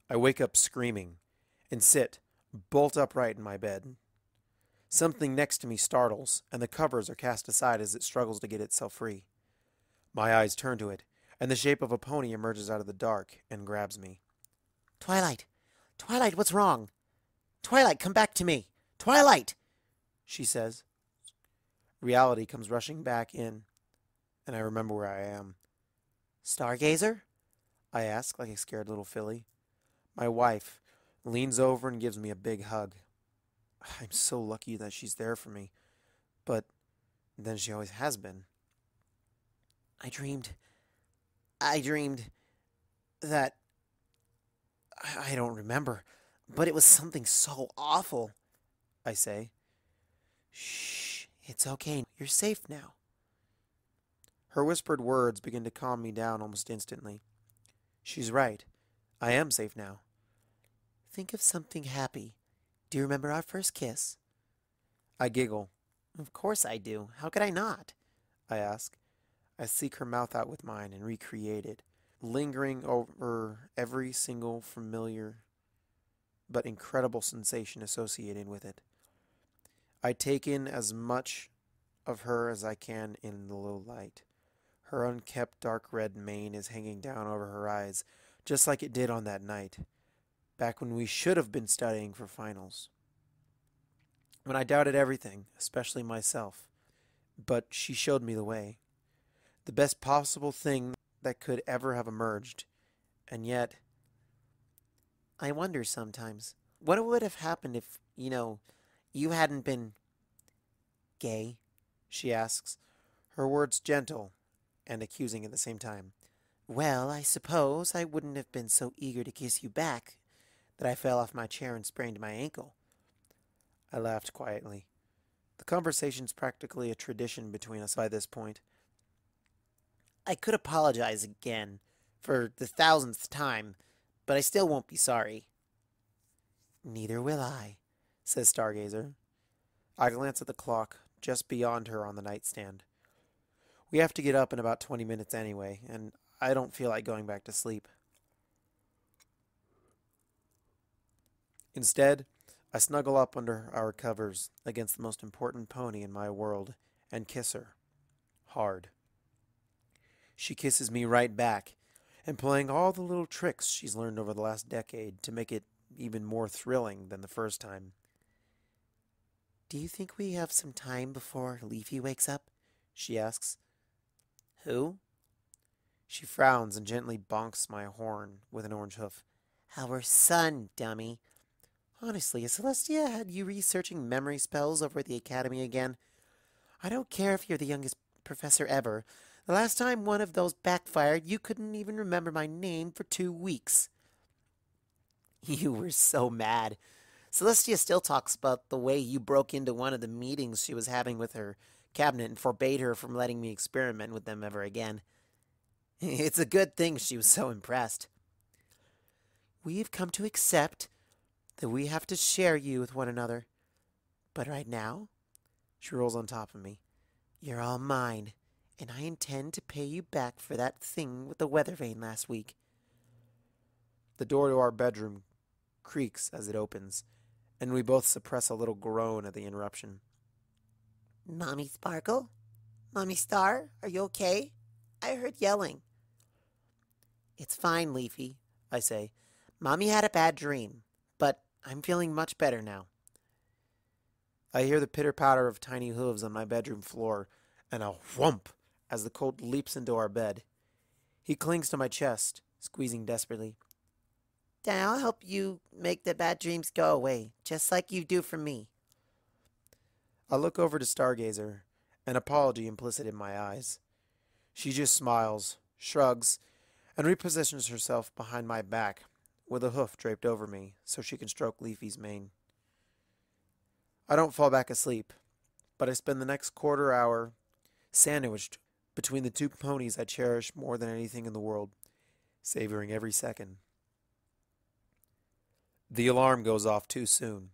I wake up screaming and sit bolt upright in my bed. Something next to me startles, and the covers are cast aside as it struggles to get itself free. My eyes turn to it, and the shape of a pony emerges out of the dark and grabs me. Twilight! Twilight, what's wrong? Twilight, come back to me! Twilight! She says. Reality comes rushing back in, and I remember where I am. Stargazer? I ask like a scared little filly. My wife leans over and gives me a big hug. I'm so lucky that she's there for me, but then she always has been. I dreamed that... I don't remember, but it was something so awful, I say. Shh, it's okay. You're safe now. Her whispered words begin to calm me down almost instantly. She's right. I am safe now. Think of something happy. Do you remember our first kiss? I giggle. Of course I do. How could I not? I ask. I seek her mouth out with mine and recreate it, lingering over every single familiar but incredible sensation associated with it. I take in as much of her as I can in the low light. Her unkempt dark red mane is hanging down over her eyes, just like it did on that night, back when we should have been studying for finals. When I doubted everything, especially myself. But she showed me the way. The best possible thing that could ever have emerged. And yet, I wonder sometimes, what would have happened if, you hadn't been gay? She asks, her words gentle and accusing at the same time. Well, I suppose I wouldn't have been so eager to kiss you back that I fell off my chair and sprained my ankle. I laughed quietly. The conversation's practically a tradition between us by this point. I could apologize again for the 1000th time, but I still won't be sorry. Neither will I, says Stargazer. I glance at the clock just beyond her on the nightstand. We have to get up in about 20 minutes anyway, and I don't feel like going back to sleep. Instead, I snuggle up under our covers against the most important pony in my world and kiss her. Hard. She kisses me right back, employing all the little tricks she's learned over the last decade to make it even more thrilling than the first time. Do you think we have some time before Leafy wakes up? She asks. Who? She frowns and gently bonks my horn with an orange hoof. Our son, dummy. Honestly, has Celestia had you researching memory spells over at the academy again? I don't care if you're the youngest professor ever. The last time one of those backfired, you couldn't even remember my name for 2 weeks. You were so mad. Celestia still talks about the way you broke into one of the meetings she was having with her cabinet and forbade her from letting me experiment with them ever again. It's a good thing she was so impressed. We've come to accept that we have to share you with one another. But right now, she rolls on top of me. You're all mine, and I intend to pay you back for that thing with the weather vane last week. The door to our bedroom creaks as it opens, and we both suppress a little groan at the interruption. Mommy Sparkle? Mommy Star, are you okay? I heard yelling. It's fine, Leafy, I say. Mommy had a bad dream, but I'm feeling much better now. I hear the pitter-patter of tiny hooves on my bedroom floor, and a whump as the colt leaps into our bed. He clings to my chest, squeezing desperately. Then I'll help you make the bad dreams go away, just like you do for me. I look over to Stargazer, an apology implicit in my eyes. She just smiles, shrugs, and repositions herself behind my back, with a hoof draped over me so she can stroke Leafy's mane. I don't fall back asleep, but I spend the next quarter hour sandwiched between the two ponies I cherish more than anything in the world, savoring every second. The alarm goes off too soon.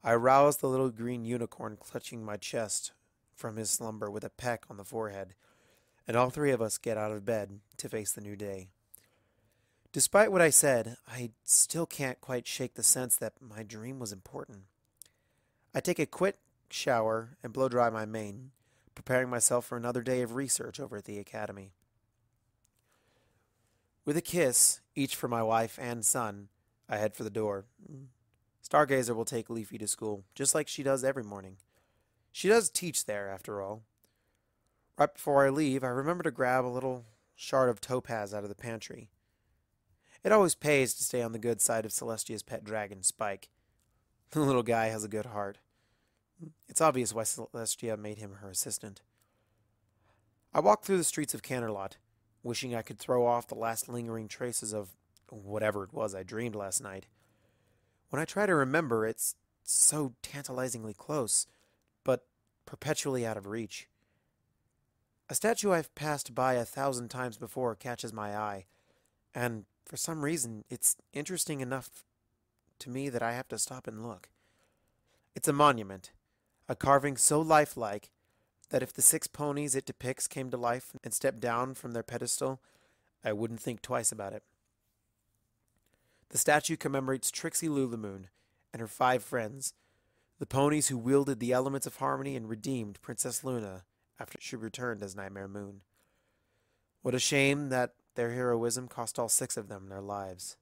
I rouse the little green unicorn clutching my chest from his slumber with a peck on the forehead, and all three of us get out of bed to face the new day. Despite what I said, I still can't quite shake the sense that my dream was important. I take a quick shower and blow dry my mane, preparing myself for another day of research over at the academy. With a kiss, each for my wife and son, I head for the door. Stargazer will take Leafy to school, just like she does every morning. She does teach there, after all. Right before I leave, I remember to grab a little shard of topaz out of the pantry. It always pays to stay on the good side of Celestia's pet dragon, Spike. The little guy has a good heart. It's obvious why Celestia made him her assistant. I walk through the streets of Canterlot, wishing I could throw off the last lingering traces of whatever it was I dreamed last night. When I try to remember, it's so tantalizingly close, but perpetually out of reach. A statue I've passed by 1,000 times before catches my eye, and for some reason, it's interesting enough to me that I have to stop and look. It's a monument, a carving so lifelike that if the 6 ponies it depicts came to life and stepped down from their pedestal, I wouldn't think twice about it. The statue commemorates Trixie Lulamoon and her 5 friends, the ponies who wielded the elements of harmony and redeemed Princess Luna after she returned as Nightmare Moon. What a shame that their heroism cost all 6 of them their lives.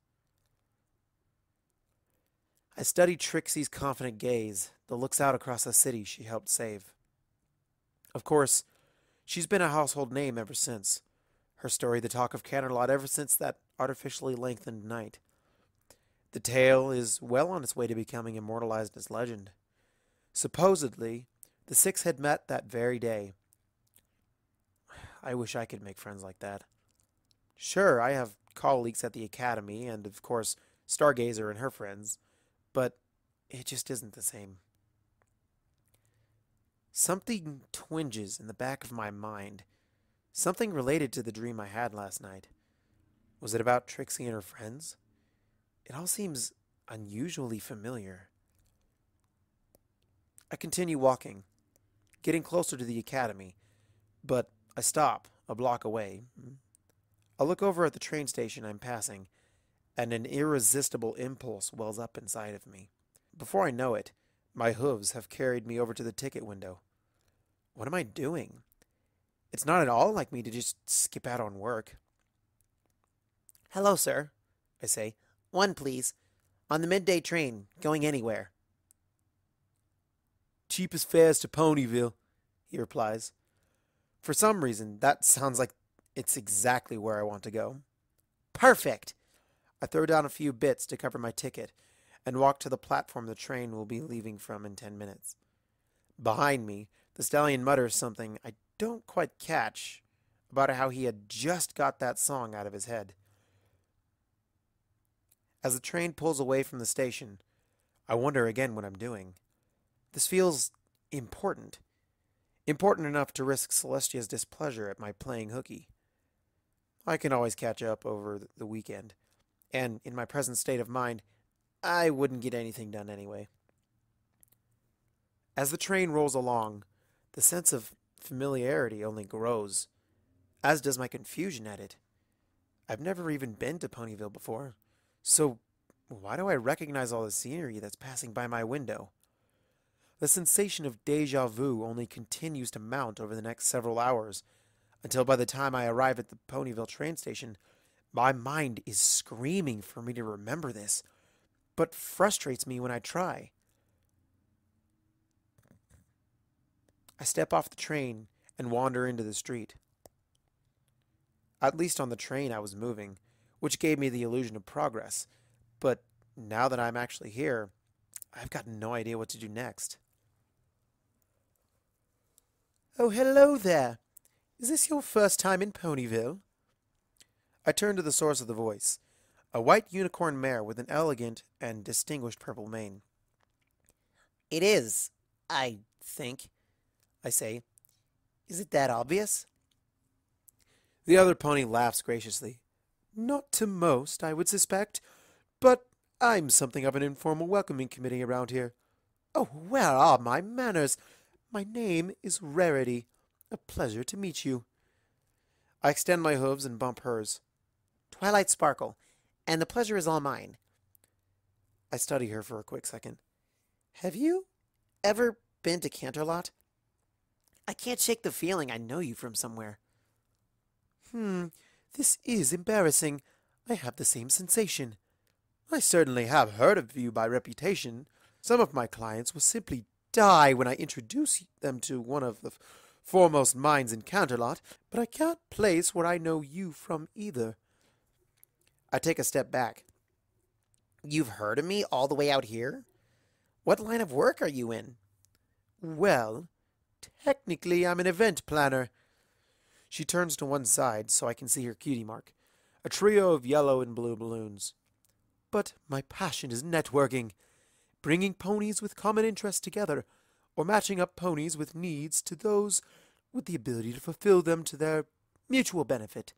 I study Trixie's confident gaze that looks out across the city she helped save. Of course, she's been a household name ever since. Her story the talk of Canterlot ever since that artificially lengthened night. The tale is well on its way to becoming immortalized as legend. Supposedly, the 6 had met that very day. I wish I could make friends like that. Sure, I have colleagues at the academy and, of course, Stargazer and her friends, but it just isn't the same. Something twinges in the back of my mind. Something related to the dream I had last night. Was it about Trixie and her friends? It all seems unusually familiar. I continue walking, getting closer to the academy, but I stop a block away. I look over at the train station I'm passing, and an irresistible impulse wells up inside of me. Before I know it, my hooves have carried me over to the ticket window. What am I doing? It's not at all like me to just skip out on work. Hello, sir, I say. 1, please. On the midday train, going anywhere. Cheapest fares to Ponyville, he replies. For some reason, that sounds like it's exactly where I want to go. Perfect! I throw down a few bits to cover my ticket and walk to the platform the train will be leaving from in 10 minutes. Behind me, the stallion mutters something I don't quite catch about how he had just got that song out of his head. As the train pulls away from the station, I wonder again what I'm doing. This feels important. Important enough to risk Celestia's displeasure at my playing hooky. I can always catch up over the weekend, and in my present state of mind, I wouldn't get anything done anyway. As the train rolls along, the sense of familiarity only grows, as does my confusion at it. I've never even been to Ponyville before, so why do I recognize all the scenery that's passing by my window? The sensation of déjà vu only continues to mount over the next several hours, until by the time I arrive at the Ponyville train station, my mind is screaming for me to remember this, but frustrates me when I try. I step off the train and wander into the street. At least on the train I was moving, which gave me the illusion of progress, but now that I'm actually here, I've got no idea what to do next. Oh, hello there. Is this your first time in Ponyville? I turn to the source of the voice, a white unicorn mare with an elegant and distinguished purple mane. It is, I think, I say. Is it that obvious? The other pony laughs graciously. Not to most, I would suspect, but I'm something of an informal welcoming committee around here. Oh, where are my manners? My name is Rarity. A pleasure to meet you. I extend my hooves and bump hers. Twilight Sparkle. and the pleasure is all mine. I study her for a quick second. Have you ever been to Canterlot? I can't shake the feeling I know you from somewhere. This is embarrassing. I have the same sensation. I certainly have heard of you by reputation. Some of my clients will simply die when I introduce them to one of the foremost minds in Canterlot, but I can't place where I know you from either. I take a step back. You've heard of me all the way out here? What line of work are you in? Well, technically I'm an event planner. She turns to one side so I can see her cutie mark, a trio of yellow and blue balloons. But my passion is networking, bringing ponies with common interests together, or matching up ponies with needs to those with the ability to fulfill them to their mutual benefit.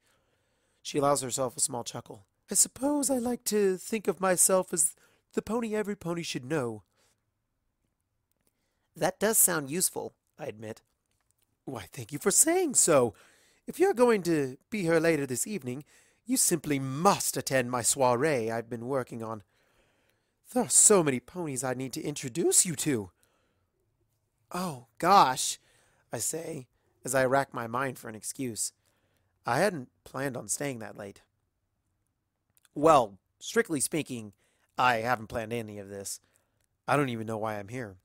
She allows herself a small chuckle. I suppose I like to think of myself as the pony every pony should know. That does sound useful, I admit. Why, thank you for saying so. If you're going to be here later this evening, you simply must attend my soiree I've been working on. There are so many ponies I need to introduce you to. Oh, gosh, I say, as I rack my mind for an excuse. I hadn't planned on staying that late. Well, strictly speaking, I haven't planned any of this. I don't even know why I'm here.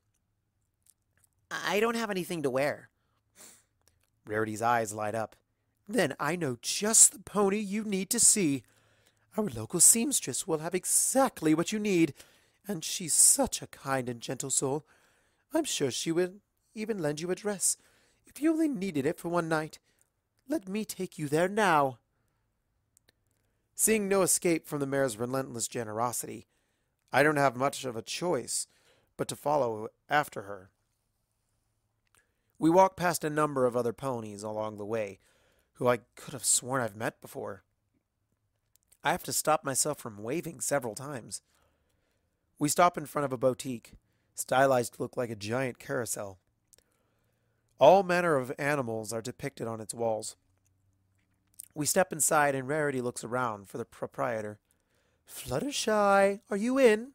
I don't have anything to wear. Rarity's eyes light up. Then I know just the pony you need to see. Our local seamstress will have exactly what you need, and she's such a kind and gentle soul. I'm sure she would even lend you a dress, if you only needed it for one night. Let me take you there now. Seeing no escape from the mare's relentless generosity, I don't have much of a choice but to follow after her. We walk past a number of other ponies along the way, who I could have sworn I've met before. I have to stop myself from waving several times. We stop in front of a boutique, stylized to look like a giant carousel. All manner of animals are depicted on its walls. We step inside and Rarity looks around for the proprietor. Fluttershy, are you in?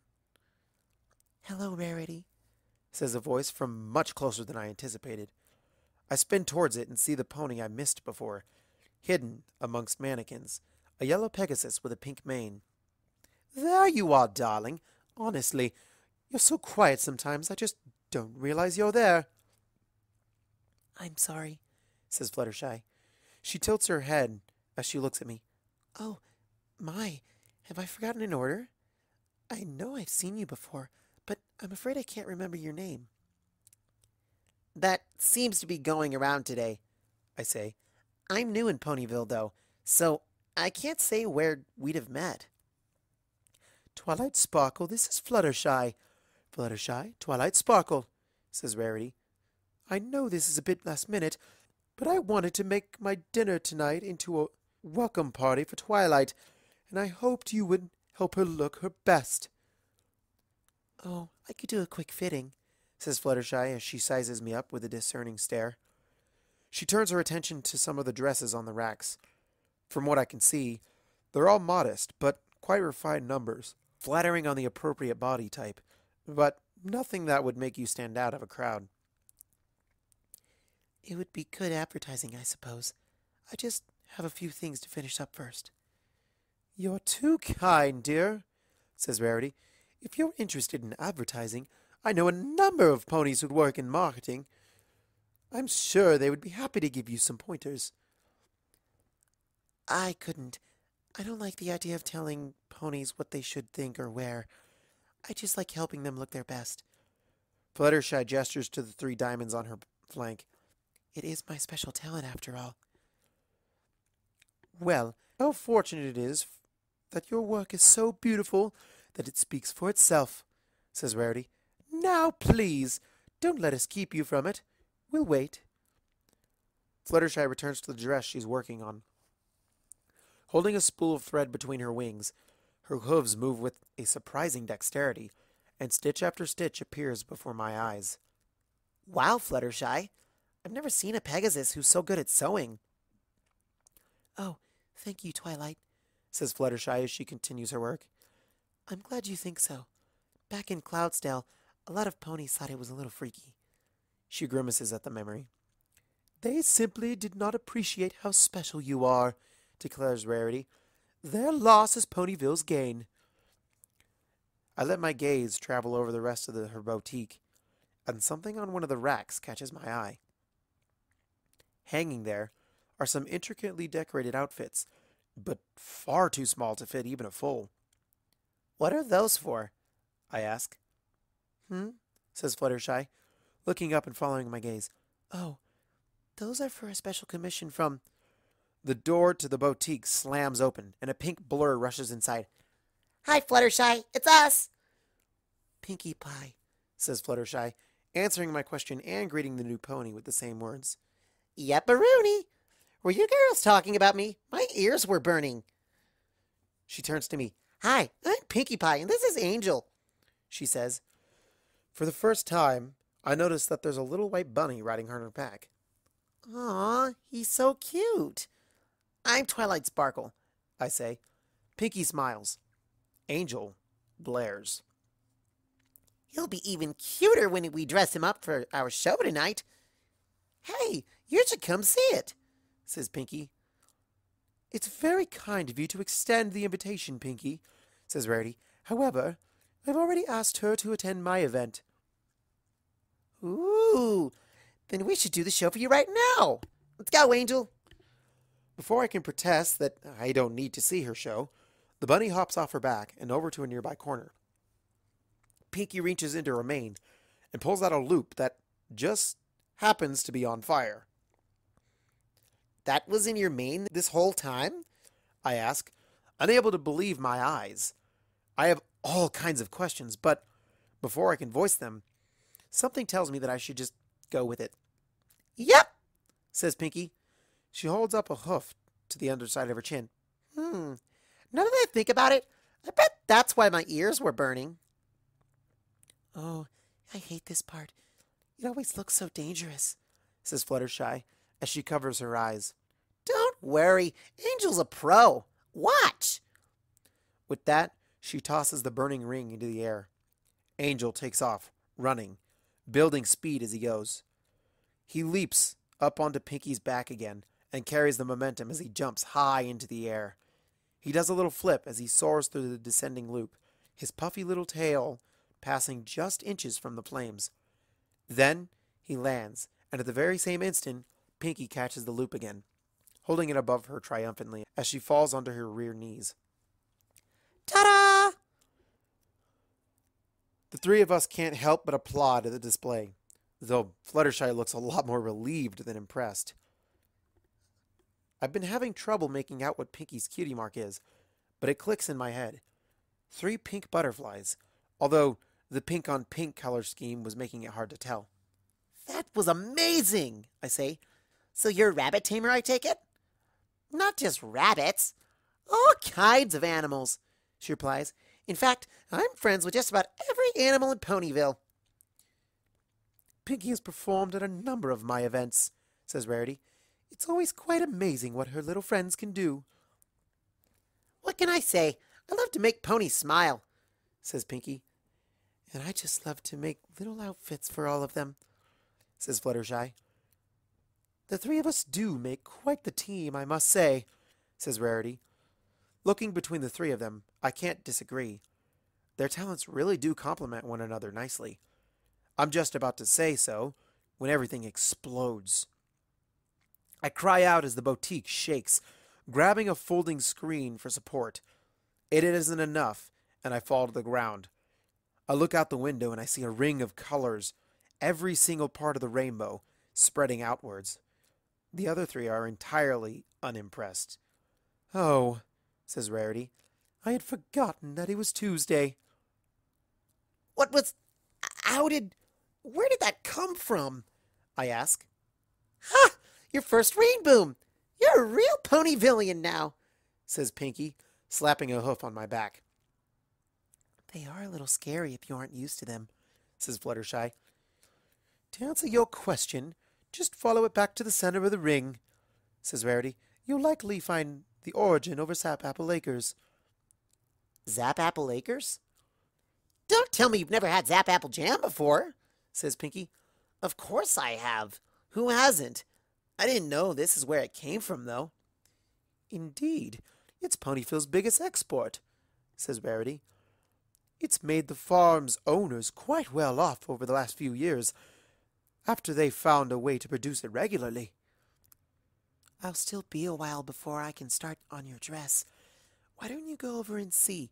Hello, Rarity, says a voice from much closer than I anticipated. I spin towards it and see the pony I missed before, hidden amongst mannequins, a yellow Pegasus with a pink mane. There you are, darling. Honestly, you're so quiet sometimes I just don't realize you're there. I'm sorry, says Fluttershy. She tilts her head as she looks at me. Oh, my, have I forgotten an order? I know I've seen you before, but I'm afraid I can't remember your name. That seems to be going around today, I say. I'm new in Ponyville, though, so I can't say where we'd have met. Twilight Sparkle, this is Fluttershy. Fluttershy, Twilight Sparkle, says Rarity. I know this is a bit last minute, but I wanted to make my dinner tonight into a welcome party for Twilight, and I hoped you would help her look her best. Oh, I could do a quick fitting, says Fluttershy as she sizes me up with a discerning stare. She turns her attention to some of the dresses on the racks. From what I can see, they're all modest, but quite refined numbers, flattering on the appropriate body type, but nothing that would make you stand out of a crowd. It would be good advertising, I suppose. I just have a few things to finish up first. You're too kind, dear, says Rarity. If you're interested in advertising, I know a number of ponies who work in marketing. I'm sure they would be happy to give you some pointers. I couldn't. I don't like the idea of telling ponies what they should think or wear. I just like helping them look their best. Fluttershy gestures to the 3 diamonds on her flank. It is my special talent, after all. Well, how fortunate it is that your work is so beautiful that it speaks for itself, says Rarity. Now, please, don't let us keep you from it. We'll wait. Fluttershy returns to the dress she's working on. Holding a spool of thread between her wings, her hooves move with a surprising dexterity, and stitch after stitch appears before my eyes. Wow, Fluttershy! I've never seen a Pegasus who's so good at sewing. Oh, thank you, Twilight. says Fluttershy as she continues her work. I'm glad you think so. Back in Cloudsdale, a lot of ponies thought it was a little freaky. She grimaces at the memory. They simply did not appreciate how special you are, declares Rarity. Their loss is Ponyville's gain. I let my gaze travel over the rest of her boutique, and something on one of the racks catches my eye. Hanging there are some intricately decorated outfits, but far too small to fit even a foal. What are those for? I ask. Says Fluttershy, looking up and following my gaze. Oh, those are for a special commission from... The door to the boutique slams open, and a pink blur rushes inside. Hi, Fluttershy, it's us! Pinkie Pie, says Fluttershy, answering my question and greeting the new pony with the same words. Yepperoonie! Were you girls talking about me? My ears were burning. She turns to me. Hi, I'm Pinkie Pie, and this is Angel, she says. For the first time, I notice that there's a little white bunny riding her back. Aw, he's so cute. I'm Twilight Sparkle, I say. Pinkie smiles. Angel glares. He'll be even cuter when we dress him up for our show tonight. Hey, you should come see it, says Pinkie. It's very kind of you to extend the invitation, Pinkie, says Rarity. However, I've already asked her to attend my event. Ooh, then we should do the show for you right now. Let's go, Angel. Before I can protest that I don't need to see her show, the bunny hops off her back and over to a nearby corner. Pinkie reaches into her mane and pulls out a loop that just happens to be on fire. That was in your mane this whole time? I ask, unable to believe my eyes. I have all kinds of questions, but before I can voice them, something tells me that I should just go with it. Yep, says Pinkie. She holds up a hoof to the underside of her chin. Now that I think about it, I bet that's why my ears were burning. Oh, I hate this part. It always looks so dangerous, says Fluttershy as she covers her eyes. Don't worry, Angel's a pro. Watch! With that, she tosses the burning ring into the air. Angel takes off, running, building speed as he goes. He leaps up onto Pinkie's back again and carries the momentum as he jumps high into the air. He does a little flip as he soars through the descending loop, his puffy little tail passing just inches from the flames. Then he lands, and at the very same instant, Pinkie catches the loop again, holding it above her triumphantly as she falls onto her rear knees. Ta-da! The three of us can't help but applaud at the display, though Fluttershy looks a lot more relieved than impressed. I've been having trouble making out what Pinkie's cutie mark is, but it clicks in my head. 3 pink butterflies, although the pink-on-pink color scheme was making it hard to tell. That was amazing, I say. So you're a rabbit tamer, I take it? Not just rabbits. All kinds of animals, she replies. In fact, I'm friends with just about every animal in Ponyville. Pinkie has performed at a number of my events, says Rarity. It's always quite amazing what her little friends can do. What can I say? I love to make ponies smile, says Pinkie. And I just love to make little outfits for all of them, says Fluttershy. The 3 of us do make quite the team, I must say, says Rarity. Looking between the 3 of them, I can't disagree. Their talents really do complement one another nicely. I'm just about to say so when everything explodes. I cry out as the boutique shakes, grabbing a folding screen for support. It isn't enough, and I fall to the ground. I look out the window and I see a ring of colors, every single part of the rainbow, spreading outwards. The other 3 are entirely unimpressed. Oh, says Rarity, I had forgotten that it was Tuesday. Where did that come from? I ask. Ha! Your first rain boom! You're a real Ponyvillian now, says Pinkie, slapping a hoof on my back. They are a little scary if you aren't used to them, says Fluttershy. To answer your question, just follow it back to the center of the ring, says Rarity. You'll likely find the origin over Sap Apple Acres. Zap Apple Acres? Don't tell me you've never had Zap Apple Jam before, says Pinky. Of course I have. Who hasn't? I didn't know this is where it came from, though. Indeed, it's Ponyville's biggest export, says Rarity. It's made the farm's owners quite well off over the last few years, after they found a way to produce it regularly. I'll still be a while before I can start on your dress. Why don't you go over and see?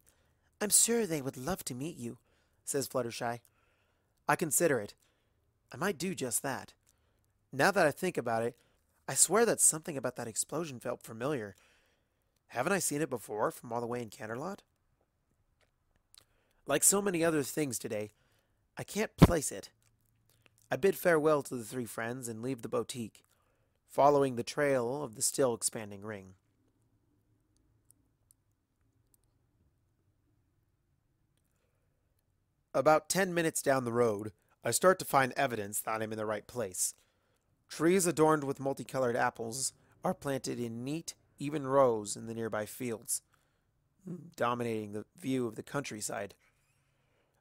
I'm sure they would love to meet you, says Fluttershy. I consider it. I might do just that. Now that I think about it, I swear that something about that explosion felt familiar. Haven't I seen it before from all the way in Canterlot? Like so many other things today, I can't place it. I bid farewell to the three friends and leave the boutique, following the trail of the still expanding ring. About 10 minutes down the road, I start to find evidence that I'm in the right place. Trees adorned with multicolored apples are planted in neat, even rows in the nearby fields, dominating the view of the countryside.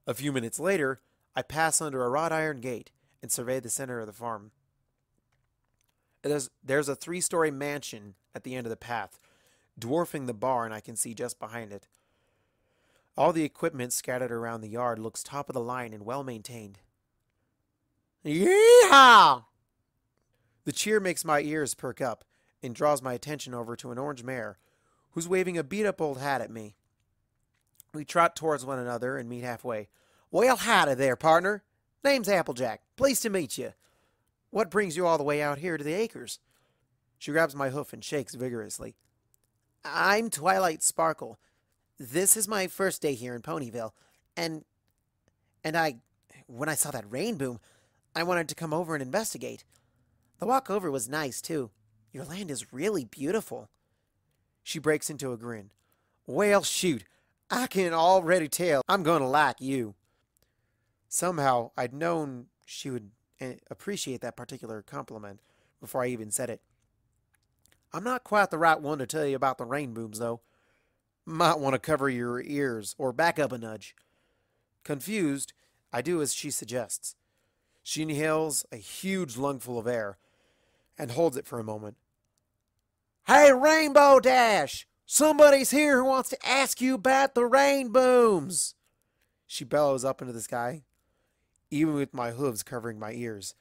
A few minutes later, I pass under a wrought iron gate and survey the center of the farm. There's a 3-story mansion at the end of the path, dwarfing the barn I can see just behind it. All the equipment scattered around the yard looks top of the line and well maintained. Yeehaw! The cheer makes my ears perk up and draws my attention over to an orange mare who's waving a beat-up old hat at me. We trot towards one another and meet halfway. Well, howdy there, partner. Name's Applejack. Pleased to meet you. What brings you all the way out here to the acres? She grabs my hoof and shakes vigorously. I'm Twilight Sparkle. This is my first day here in Ponyville, and when I saw that rain boom, I wanted to come over and investigate. The walk over was nice, too. Your land is really beautiful. She breaks into a grin. Well, shoot, I can already tell I'm going to like you. Somehow, I'd known she would appreciate that particular compliment before I even said it. I'm not quite the right one to tell you about the rain booms, though. Might want to cover your ears or back up a nudge. Confused, I do as she suggests. She inhales a huge lungful of air and holds it for a moment. Hey, Rainbow Dash! Somebody's here who wants to ask you about the rain booms! She bellows up into the sky. Even with my hooves covering my ears,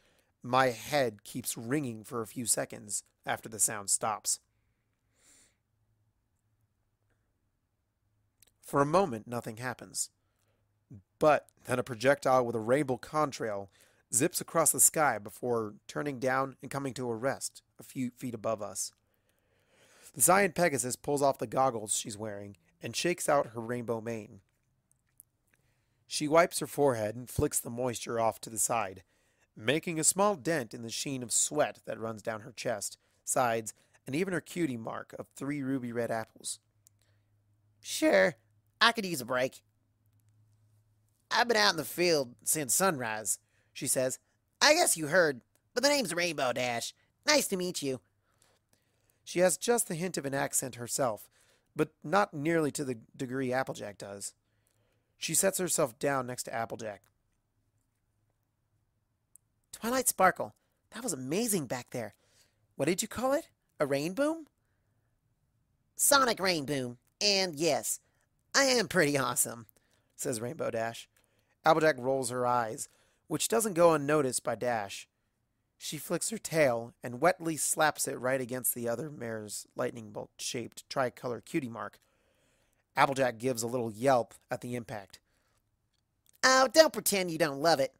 my head keeps ringing for a few seconds after the sound stops. For a moment, nothing happens. But then a projectile with a rainbow contrail zips across the sky before turning down and coming to a rest a few feet above us. The Cyan Pegasus pulls off the goggles she's wearing and shakes out her rainbow mane. She wipes her forehead and flicks the moisture off to the side, making a small dent in the sheen of sweat that runs down her chest, sides, and even her cutie mark of 3 ruby red apples. Sure, I could use a break. I've been out in the field since sunrise, she says. I guess you heard, but the name's Rainbow Dash. Nice to meet you. She has just the hint of an accent herself, but not nearly to the degree Applejack does. She sets herself down next to Applejack. Twilight Sparkle, that was amazing back there. What did you call it? A rain boom? Sonic rain boom. And yes, I am pretty awesome, says Rainbow Dash. Applejack rolls her eyes, which doesn't go unnoticed by Dash. She flicks her tail and wetly slaps it right against the other mare's lightning bolt-shaped tricolor cutie mark. Applejack gives a little yelp at the impact. Oh, don't pretend you don't love it.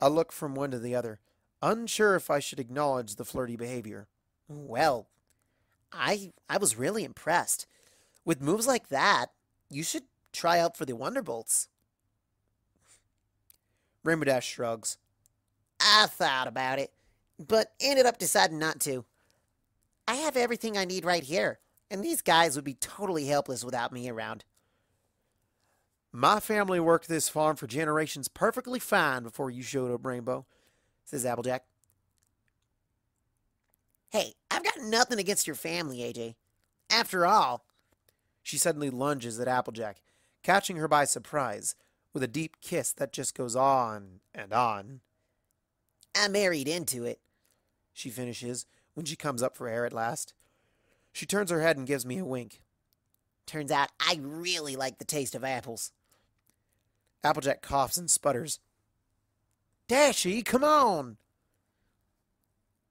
I look from one to the other, unsure if I should acknowledge the flirty behavior. Well, I was really impressed. With moves like that, you should try out for the Wonderbolts. Rainbow Dash shrugs. I thought about it, but ended up deciding not to. I have everything I need right here, and these guys would be totally helpless without me around. My family worked this farm for generations perfectly fine before you showed up, Rainbow, says Applejack. Hey, I've got nothing against your family, AJ. After all, She suddenly lunges at Applejack, catching her by surprise, with a deep kiss that just goes on and on. I married into it. She finishes when she comes up for air at last. She turns her head and gives me a wink. Turns out I really like the taste of apples. Applejack coughs and sputters. Dashy, come on!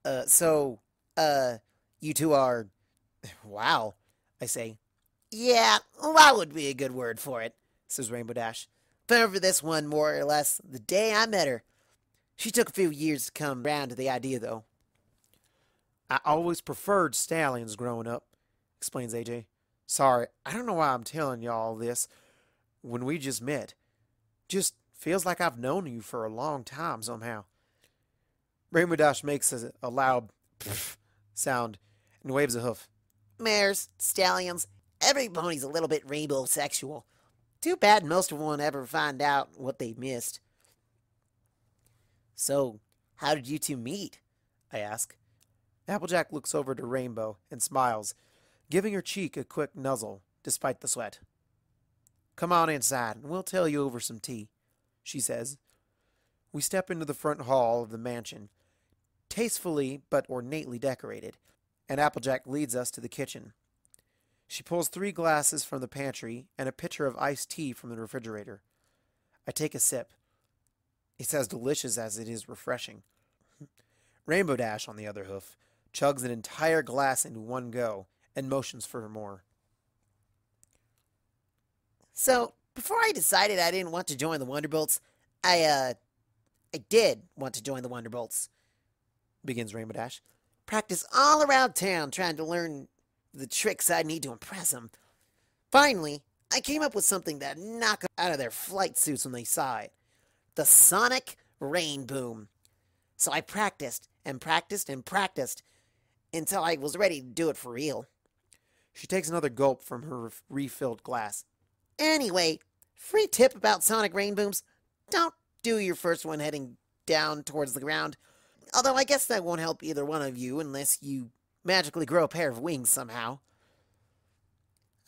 You two are... Wow, I say. Yeah, that would be a good word for it, says Rainbow Dash. But over this one, more or less, the day I met her. She took a few years to come round to the idea, though. I always preferred stallions growing up, explains AJ. Sorry, I don't know why I'm telling y'all this when we just met. Just feels like I've known you for a long time somehow. Rainbow Dash makes a loud pfft sound and waves a hoof. Mares, stallions, every pony's a little bit rainbow sexual. Too bad most of them won't ever find out what they missed. So, how did you two meet? I ask. Applejack looks over to Rainbow and smiles, giving her cheek a quick nuzzle, despite the sweat. Come on inside, and we'll tell you over some tea, she says. We step into the front hall of the mansion, tastefully but ornately decorated, and Applejack leads us to the kitchen. She pulls 3 glasses from the pantry and a pitcher of iced tea from the refrigerator. I take a sip. It's as delicious as it is refreshing. Rainbow Dash, on the other hoof, chugs an entire glass in one go and motions for more. So, before I decided I didn't want to join the Wonderbolts, I did want to join the Wonderbolts, begins Rainbow Dash. Practice all around town trying to learn the tricks I need to impress them. Finally, I came up with something that knocked them out of their flight suits when they saw it. The Sonic Rain Boom. So I practiced and practiced and practiced until I was ready to do it for real. She takes another gulp from her refilled glass. Anyway, free tip about Sonic Rain Booms. Don't do your first one heading down towards the ground. Although I guess that won't help either one of you unless you magically grow a pair of wings somehow.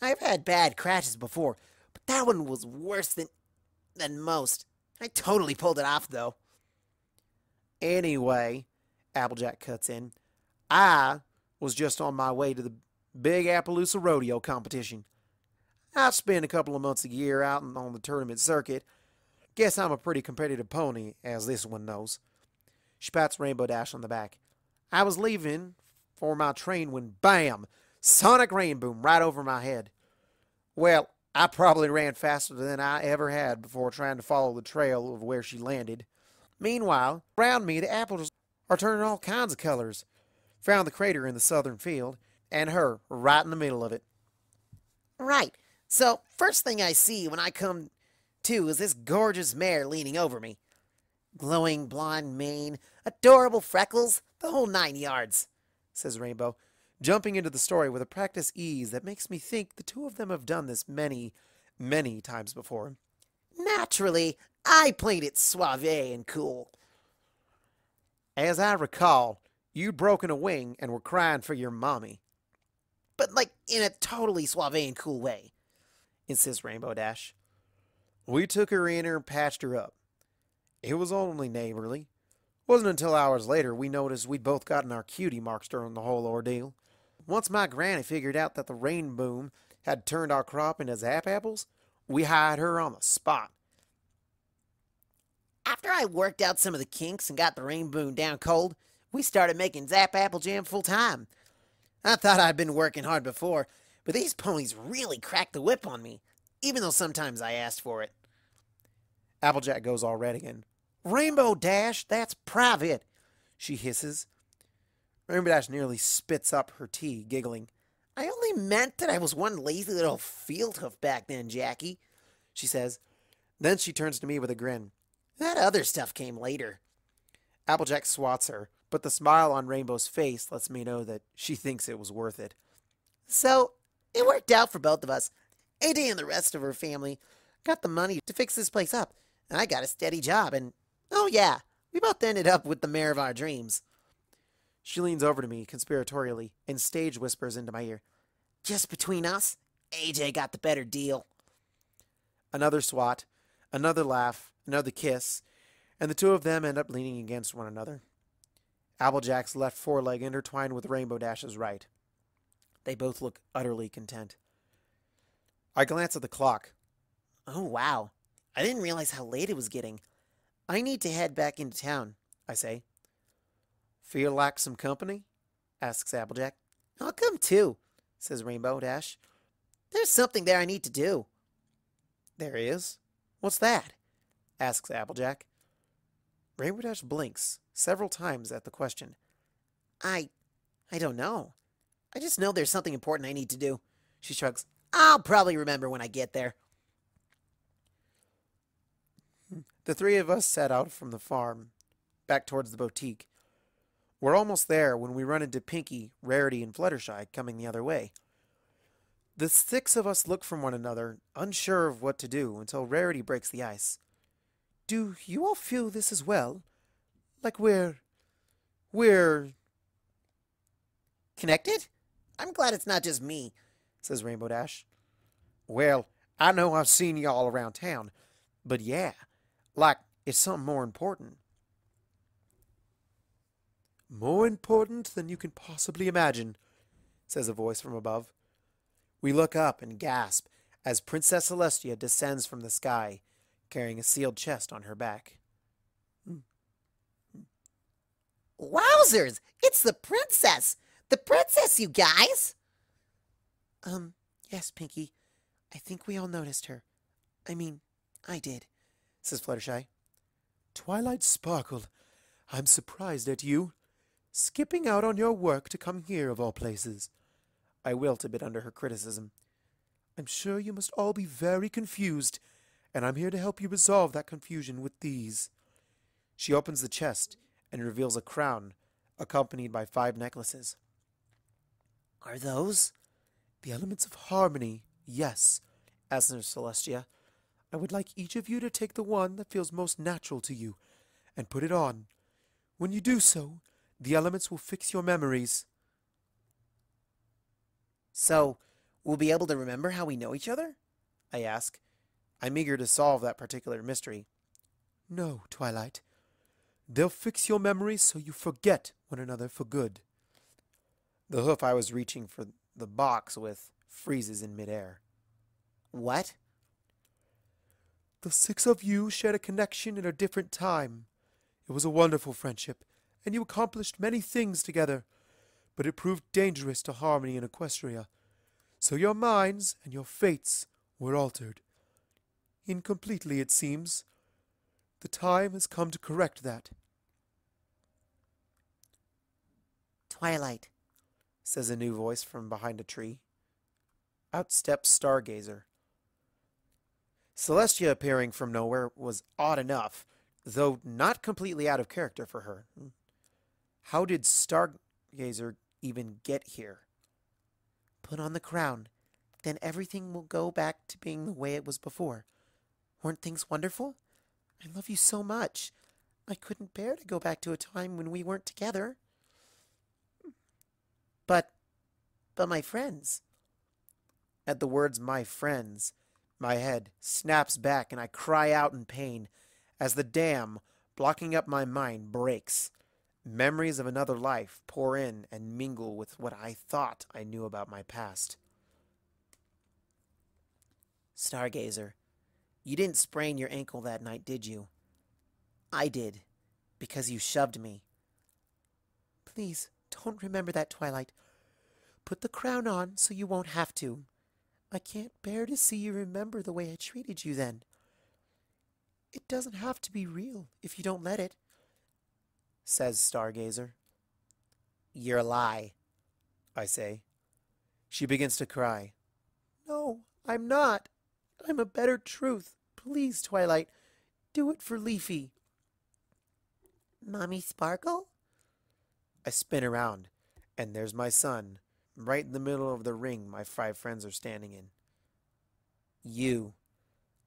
I've had bad crashes before, but that one was worse than most. I totally pulled it off, though. Anyway, Applejack cuts in, I was just on my way to the big Appaloosa rodeo competition. I spend a couple of months a year out on the tournament circuit. Guess I'm a pretty competitive pony, as this one knows. She pats Rainbow Dash on the back. I was leaving for my train when, bam, Sonic Rain Boom right over my head. Well, I probably ran faster than I ever had before trying to follow the trail of where she landed. Meanwhile, around me, the apples are turning all kinds of colors. Found the crater in the southern field, and her right in the middle of it. Right. So, first thing I see when I come to is this gorgeous mare leaning over me. Glowing blonde mane, adorable freckles, the whole 9 yards, says Rainbow, jumping into the story with a practiced ease that makes me think the two of them have done this many, many times before. Naturally, I played it suave and cool. As I recall, you'd broken a wing and were crying for your mommy. But like in a totally suave and cool way, insists Rainbow Dash. We took her in and patched her up. It was only neighborly. Wasn't until hours later we noticed we'd both gotten our cutie marks during the whole ordeal. Once my granny figured out that the rain boom had turned our crop into zap apples, we hired her on the spot. After I worked out some of the kinks and got the rain boom down cold, we started making zap apple jam full time. I thought I'd been working hard before, but these ponies really cracked the whip on me, even though sometimes I asked for it. Applejack goes all red again. Rainbow Dash, that's private, she hisses. Rainbow Dash nearly spits up her tea, giggling. I only meant that I was one lazy little field hoof back then, Jackie, she says. Then she turns to me with a grin. That other stuff came later. Applejack swats her, but the smile on Rainbow's face lets me know that she thinks it was worth it. So, it worked out for both of us. AJ and the rest of her family got the money to fix this place up, and I got a steady job, and oh yeah, we both ended up with the mare of our dreams. She leans over to me conspiratorially and stage whispers into my ear. Just between us, AJ got the better deal. Another swat, another laugh, another kiss, and the two of them end up leaning against one another. Applejack's left foreleg intertwined with Rainbow Dash's right. They both look utterly content. I glance at the clock. Oh, wow. I didn't realize how late it was getting. I need to head back into town, I say. Feel like some company? Asks Applejack. I'll come too, says Rainbow Dash. There's something there I need to do. There is? What's that? Asks Applejack. Rainbow Dash blinks several times at the question. I don't know. I just know there's something important I need to do. She shrugs. I'll probably remember when I get there. The three of us set out from the farm, back towards the boutique. We're almost there when we run into Pinky, Rarity, and Fluttershy coming the other way. The six of us look from one another, unsure of what to do, until Rarity breaks the ice. Do you all feel this as well? Like we're... Connected? I'm glad it's not just me, says Rainbow Dash. Well, I know I've seen y'all around town, but yeah, like it's something more important. More important than you can possibly imagine, says a voice from above. We look up and gasp as Princess Celestia descends from the sky, carrying a sealed chest on her back. Wowzers! It's the princess! The princess, you guys! Yes, Pinky. I think we all noticed her. I mean, I did, says Fluttershy. Twilight Sparkle, I'm surprised at you. Skipping out on your work to come here, of all places. I wilt a bit under her criticism. I'm sure you must all be very confused, and I'm here to help you resolve that confusion with these. She opens the chest and reveals a crown, accompanied by 5 necklaces. Are those? The elements of harmony, yes, answers Celestia. I would like each of you to take the one that feels most natural to you, and put it on. When you do so, the elements will fix your memories. So, we'll be able to remember how we know each other? I ask. I'm eager to solve that particular mystery. No, Twilight. They'll fix your memories so you forget one another for good. The hoof I was reaching for the box with freezes in midair. What? The 6 of you shared a connection in a different time. It was a wonderful friendship, and you accomplished many things together, but it proved dangerous to harmony in Equestria, so your minds and your fates were altered. Incompletely, it seems. The time has come to correct that. Twilight, says a new voice from behind a tree. Out steps Stargazer. Celestia appearing from nowhere was odd enough, though not completely out of character for her. How did Stargazer even get here? Put on the crown. Then everything will go back to being the way it was before. Weren't things wonderful? I love you so much. I couldn't bear to go back to a time when we weren't together. But my friends. At the words "my friends," my head snaps back and I cry out in pain as the dam blocking up my mind breaks. Memories of another life pour in and mingle with what I thought I knew about my past. Stargazer, you didn't sprain your ankle that night, did you? I did, because you shoved me. Please, don't remember that, Twilight. Put the crown on so you won't have to. I can't bear to see you remember the way I treated you then. It doesn't have to be real if you don't let it, says Stargazer. You're a lie, I say. She begins to cry. No, I'm not. I'm a better truth. Please, Twilight, do it for Leafy. Mommy Sparkle? I spin around, and there's my son, right in the middle of the ring my 5 friends are standing in. You,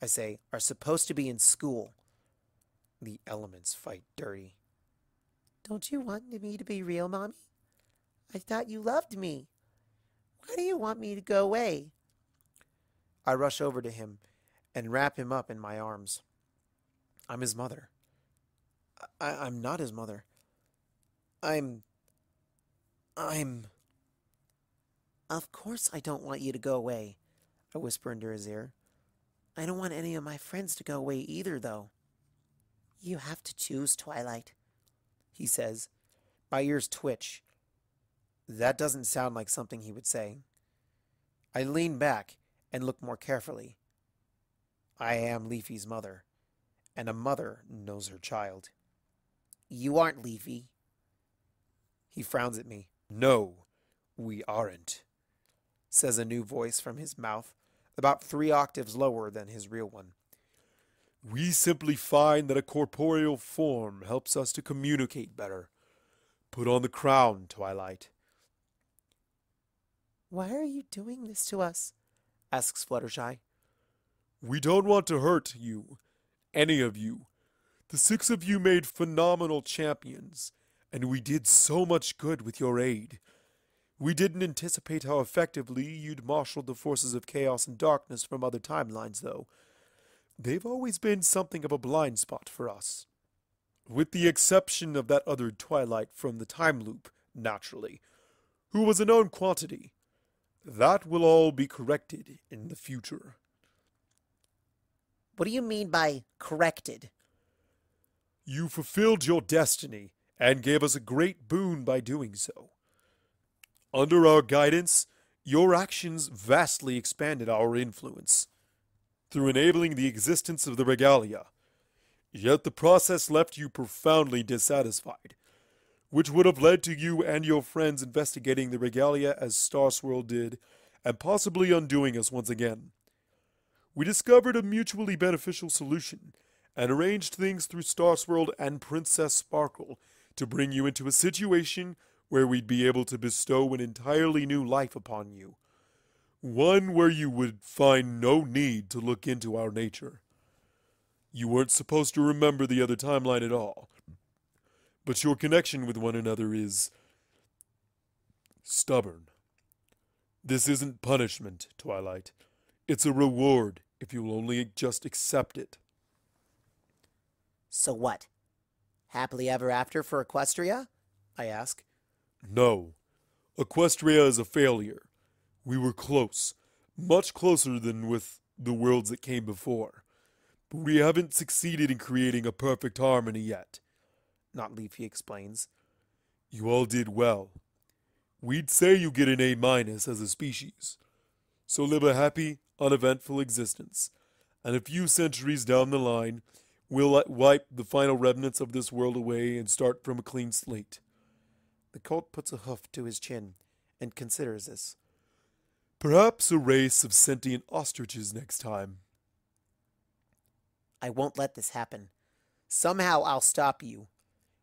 I say, are supposed to be in school. The elements fight dirty. Don't you want me to be real, Mommy? I thought you loved me. Why do you want me to go away? I rush over to him and wrap him up in my arms. I'm his mother. I'm not his mother. I'm... Of course I don't want you to go away, I whisper into his ear. I don't want any of my friends to go away either, though. You have to choose, Twilight, he says. My ears twitch. That doesn't sound like something he would say. I lean back and look more carefully. I am Leafy's mother, and a mother knows her child. You aren't Leafy. He frowns at me. No, we aren't, says a new voice from his mouth, about 3 octaves lower than his real one. We simply find that a corporeal form helps us to communicate better. Put on the crown, Twilight. Why are you doing this to us? Asks Fluttershy. We don't want to hurt you, any of you. The 6 of you made phenomenal champions, and we did so much good with your aid. We didn't anticipate how effectively you'd marshaled the forces of chaos and darkness from other timelines, though. They've always been something of a blind spot for us. With the exception of that other Twilight from the time loop, naturally, who was a known quantity. That will all be corrected in the future. What do you mean by corrected? You fulfilled your destiny and gave us a great boon by doing so. Under our guidance, your actions vastly expanded our influence through enabling the existence of the regalia. Yet the process left you profoundly dissatisfied, which would have led to you and your friends investigating the regalia as Star Swirl did, and possibly undoing us once again. We discovered a mutually beneficial solution, and arranged things through Star Swirl and Princess Sparkle to bring you into a situation where we'd be able to bestow an entirely new life upon you. One where you would find no need to look into our nature. You weren't supposed to remember the other timeline at all, but your connection with one another is stubborn. This isn't punishment, Twilight. It's a reward if you'll only just accept it. So what? Happily ever after for Equestria? I ask. No. Equestria is a failure. We were close. Much closer than with the worlds that came before. But we haven't succeeded in creating a perfect harmony yet. Not Leafy explains. You all did well. We'd say you get an A- as a species. So live a happy, uneventful existence. And a few centuries down the line, we'll wipe the final remnants of this world away and start from a clean slate. The colt puts a hoof to his chin and considers this. Perhaps a race of sentient ostriches next time. I won't let this happen. Somehow I'll stop you.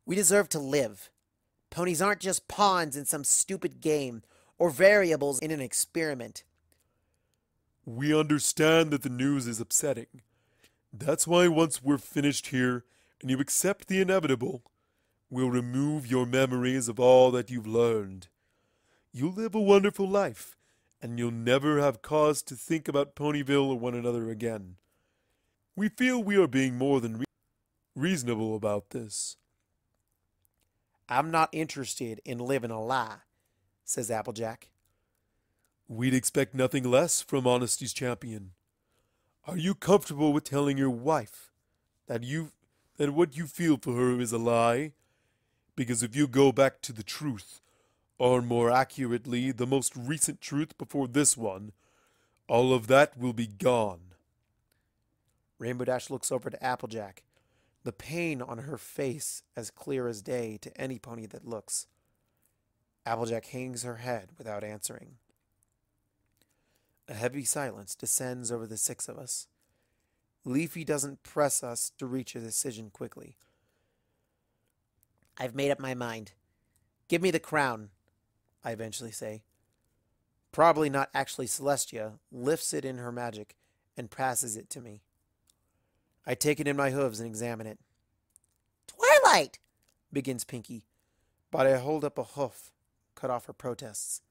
We deserve to live. Ponies aren't just pawns in some stupid game or variables in an experiment. We understand that the news is upsetting. That's why once we're finished here and you accept the inevitable, we'll remove your memories of all that you've learned. You'll live a wonderful life, and you'll never have cause to think about Ponyville or one another again. We feel we are being more than reasonable about this. I'm not interested in living a lie, says Applejack. We'd expect nothing less from Honesty's champion. Are you comfortable with telling your wife that what you feel for her is a lie? Because if you go back to the truth, or more accurately, the most recent truth before this one, all of that will be gone. Rainbow Dash looks over to Applejack, the pain on her face as clear as day to any pony that looks. Applejack hangs her head without answering. A heavy silence descends over the 6 of us. Leafy doesn't press us to reach a decision quickly. I've made up my mind. Give me the crown, I eventually say. Probably not actually Celestia lifts it in her magic and passes it to me. I take it in my hooves and examine it. Twilight! Begins Pinky, but I hold up a hoof, cut off her protests.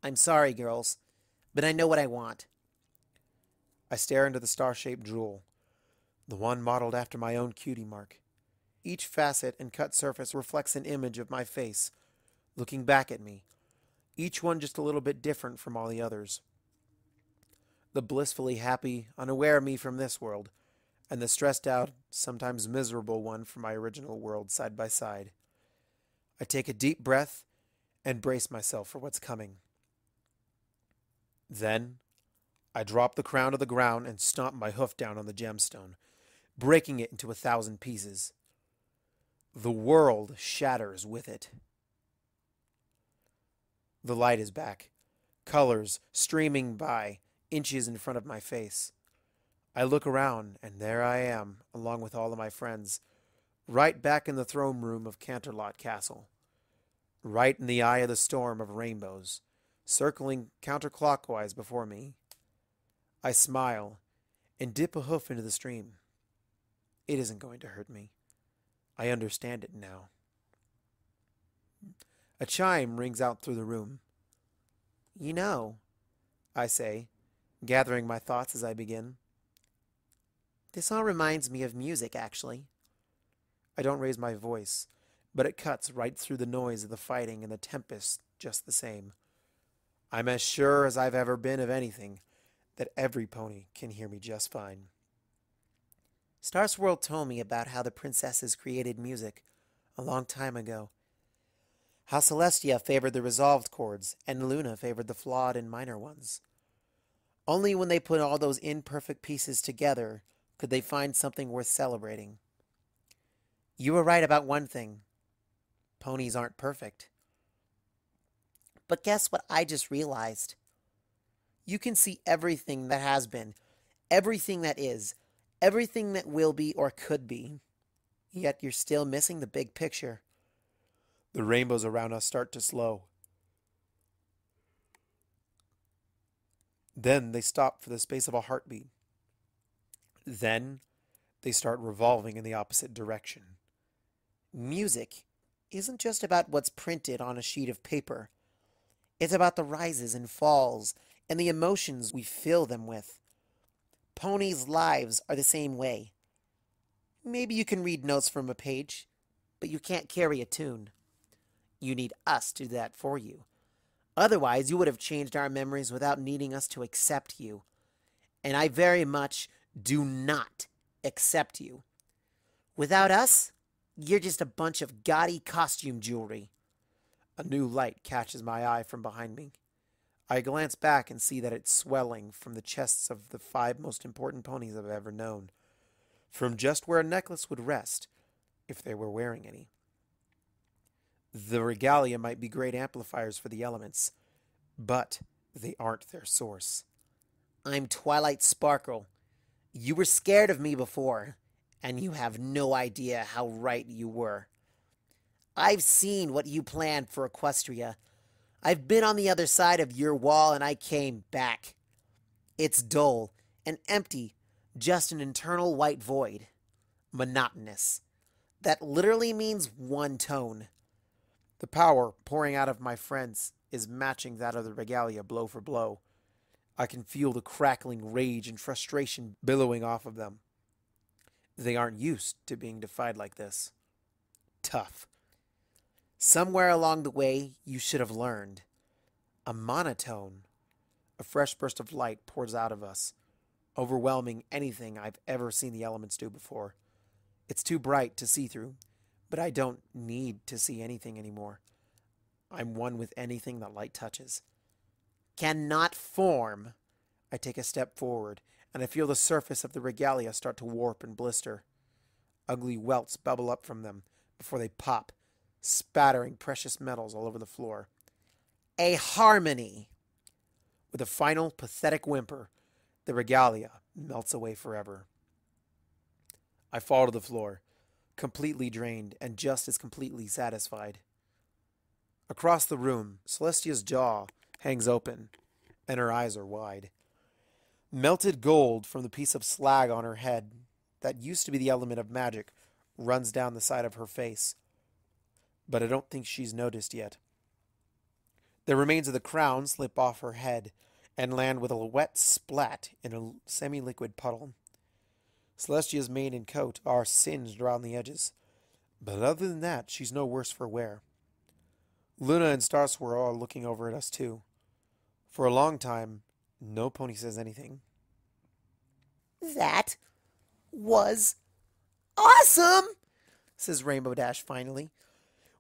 I'm sorry, girls, but I know what I want. I stare into the star-shaped jewel, the one modeled after my own cutie mark. Each facet and cut surface reflects an image of my face, looking back at me, each one just a little bit different from all the others. The blissfully happy, unaware me from this world, and the stressed out, sometimes miserable one from my original world side by side. I take a deep breath and brace myself for what's coming. Then, I drop the crown to the ground and stomp my hoof down on the gemstone, breaking it into 1,000 pieces. The world shatters with it. The light is back, colors streaming by, inches in front of my face. I look around, and there I am, along with all of my friends, right back in the throne room of Canterlot Castle, right in the eye of the storm of rainbows, circling counterclockwise before me. I smile and dip a hoof into the stream. It isn't going to hurt me. I understand it now. A chime rings out through the room. You know, I say, gathering my thoughts as I begin. This all reminds me of music, actually. I don't raise my voice, but it cuts right through the noise of the fighting and the tempest just the same. I'm as sure as I've ever been of anything that every pony can hear me just fine. Star Swirl told me about how the princesses created music a long time ago. How Celestia favored the resolved chords and Luna favored the flawed and minor ones. Only when they put all those imperfect pieces together could they find something worth celebrating. You were right about one thing. Ponies aren't perfect. But guess what I just realized? You can see everything that has been, everything that is, everything that will be or could be. Yet you're still missing the big picture. The rainbows around us start to slow. Then they stop for the space of a heartbeat. Then they start revolving in the opposite direction. Music isn't just about what's printed on a sheet of paper. It's about the rises and falls and the emotions we fill them with. Ponies' lives are the same way. Maybe you can read notes from a page, but you can't carry a tune. You need us to do that for you. Otherwise, you would have changed our memories without needing us to accept you. And I very much do not accept you. Without us, you're just a bunch of gaudy costume jewelry. A new light catches my eye from behind me. I glance back and see that it's swelling from the chests of the 5 most important ponies I've ever known, from just where a necklace would rest, if they were wearing any. The regalia might be great amplifiers for the elements, but they aren't their source. I'm Twilight Sparkle. You were scared of me before, and you have no idea how right you were. I've seen what you planned for Equestria. I've been on the other side of your wall, and I came back. It's dull and empty, just an internal white void. Monotonous. That literally means one tone. The power pouring out of my friends is matching that of the regalia blow for blow. I can feel the crackling rage and frustration billowing off of them. They aren't used to being defied like this. Tough. Somewhere along the way, you should have learned. A monotone. A fresh burst of light pours out of us, overwhelming anything I've ever seen the elements do before. It's too bright to see through, but I don't need to see anything anymore. I'm one with anything that light touches. Cannot form. I take a step forward, and I feel the surface of the regalia start to warp and blister. Ugly welts bubble up from them before they pop, spattering precious metals all over the floor. A harmony. With a final, pathetic whimper, the regalia melts away forever. I fall to the floor, completely drained and just as completely satisfied. Across the room, Celestia's jaw hangs open, and her eyes are wide. Melted gold from the piece of slag on her head that used to be the element of magic runs down the side of her face, but I don't think she's noticed yet. The remains of the crown slip off her head and land with a wet splat in a semi-liquid puddle. Celestia's mane and coat are singed around the edges, but other than that, she's no worse for wear. Luna and Star Swirl are looking over at us too. For a long time, no pony says anything. That was awesome, says Rainbow Dash finally.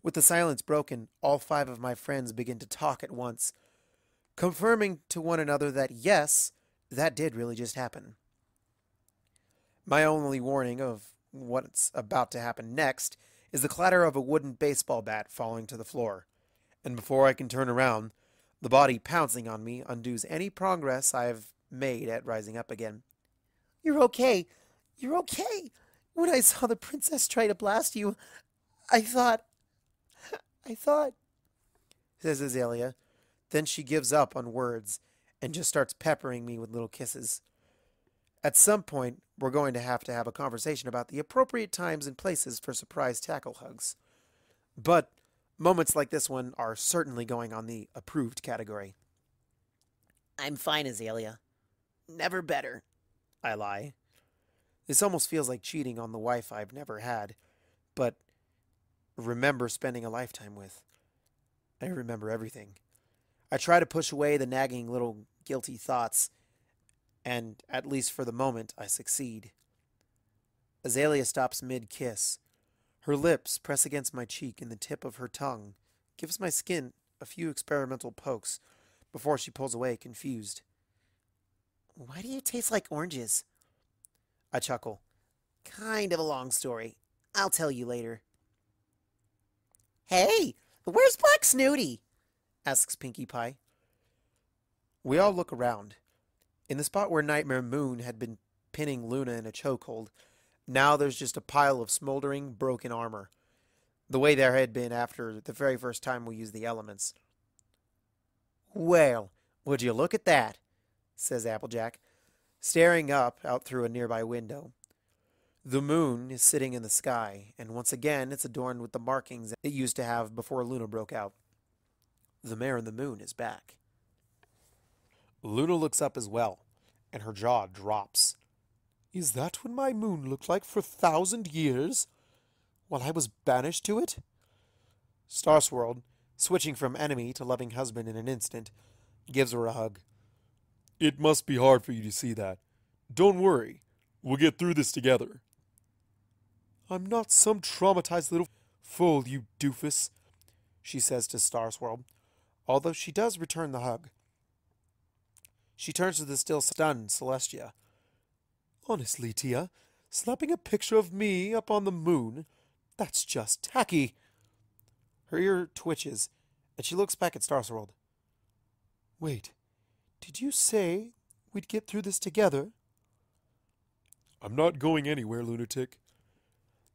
With the silence broken, all 5 of my friends begin to talk at once, confirming to one another that yes, that did really just happen. My only warning of what's about to happen next is the clatter of a wooden baseball bat falling to the floor, and before I can turn around, the body pouncing on me undoes any progress I've made at rising up again. You're okay. You're okay. When I saw the princess try to blast you, I thought, says Azalea. Then she gives up on words and just starts peppering me with little kisses. At some point, we're going to have a conversation about the appropriate times and places for surprise tackle hugs. But moments like this one are certainly going on the approved category. I'm fine, Azalea. Never better. I lie. This almost feels like cheating on the wife I've never had, but remember spending a lifetime with. I remember everything. I try to push away the nagging little guilty thoughts, and at least for the moment, I succeed. Azalea stops mid-kiss. Her lips press against my cheek, and the tip of her tongue gives my skin a few experimental pokes before she pulls away, confused. Why do you taste like oranges? I chuckle. Kind of a long story. I'll tell you later. Hey, where's Black Snooty? Asks Pinkie Pie. We all look around. In the spot where Nightmare Moon had been pinning Luna in a chokehold, now there's just a pile of smoldering, broken armor, the way there had been after the very first time we used the elements. Well, would you look at that? Says Applejack, staring up out through a nearby window. The moon is sitting in the sky, and once again it's adorned with the markings it used to have before Luna broke out. The mare in the moon is back. Luna looks up as well, and her jaw drops. Is that what my moon looked like for 1,000 years? While I was banished to it? Star Swirl, switching from enemy to loving husband in an instant, gives her a hug. It must be hard for you to see that. Don't worry. We'll get through this together. I'm not some traumatized little fool, you doofus, she says to Star Swirl, although she does return the hug. She turns to the still stunned Celestia. Honestly, Tia, slapping a picture of me up on the moon, that's just tacky. Her ear twitches, and she looks back at Star Swirl. Wait. Did you say we'd get through this together? I'm not going anywhere, lunatic.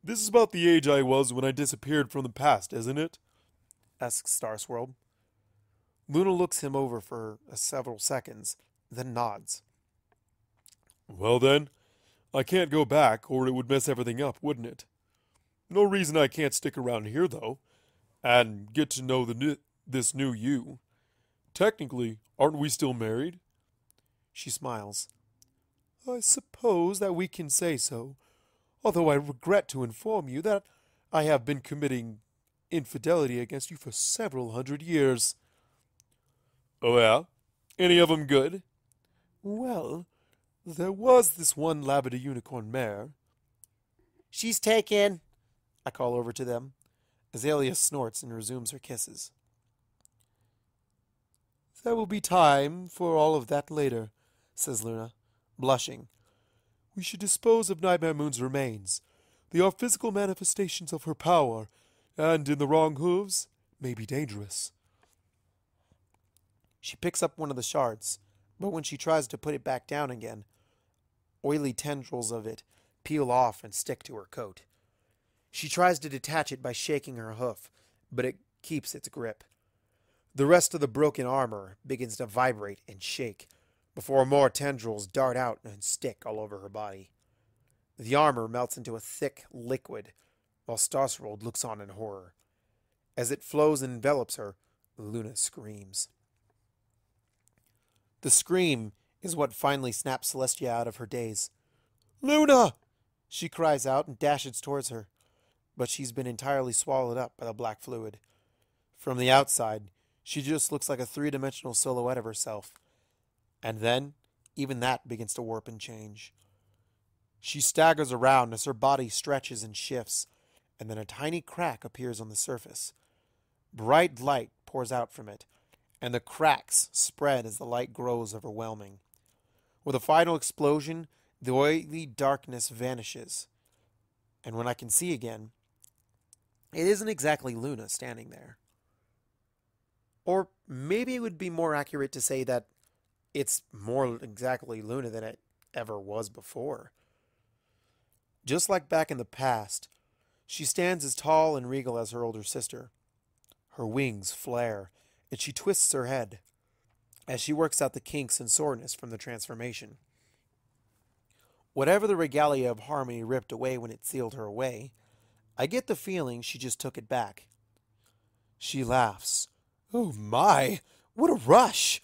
This is about the age I was when I disappeared from the past, isn't it? Asks Star Swirl. Luna looks him over for several seconds, then nods. Well then, I can't go back, or it would mess everything up, wouldn't it? No reason I can't stick around here, though, and get to know this new you. Technically, aren't we still married? She smiles. I suppose that we can say so, although I regret to inform you that I have been committing infidelity against you for several hundred years. Oh yeah? Any of 'em good? Well, there was this one lavender unicorn mare. She's taken, I call over to them. Azalea snorts and resumes her kisses. There will be time for all of that later, says Luna, blushing. We should dispose of Nightmare Moon's remains. They are physical manifestations of her power, and in the wrong hooves, may be dangerous. She picks up one of the shards, but when she tries to put it back down again, oily tendrils of it peel off and stick to her coat. She tries to detach it by shaking her hoof, but it keeps its grip. The rest of the broken armor begins to vibrate and shake, before more tendrils dart out and stick all over her body. The armor melts into a thick liquid, while Star Swirl looks on in horror. As it flows and envelops her, Luna screams. The scream is what finally snaps Celestia out of her daze. "Luna!" she cries out and dashes towards her, but she's been entirely swallowed up by the black fluid. From the outside, she just looks like a three-dimensional silhouette of herself. And then, even that begins to warp and change. She staggers around as her body stretches and shifts, and then a tiny crack appears on the surface. Bright light pours out from it, and the cracks spread as the light grows overwhelming. With a final explosion, the oily darkness vanishes. And when I can see again, it isn't exactly Luna standing there. Or maybe it would be more accurate to say that it's more exactly Luna than it ever was before. Just like back in the past, she stands as tall and regal as her older sister. Her wings flare, and she twists her head as she works out the kinks and soreness from the transformation. Whatever the regalia of Harmony ripped away when it sealed her away, I get the feeling she just took it back. She laughs. "Oh my, what a rush!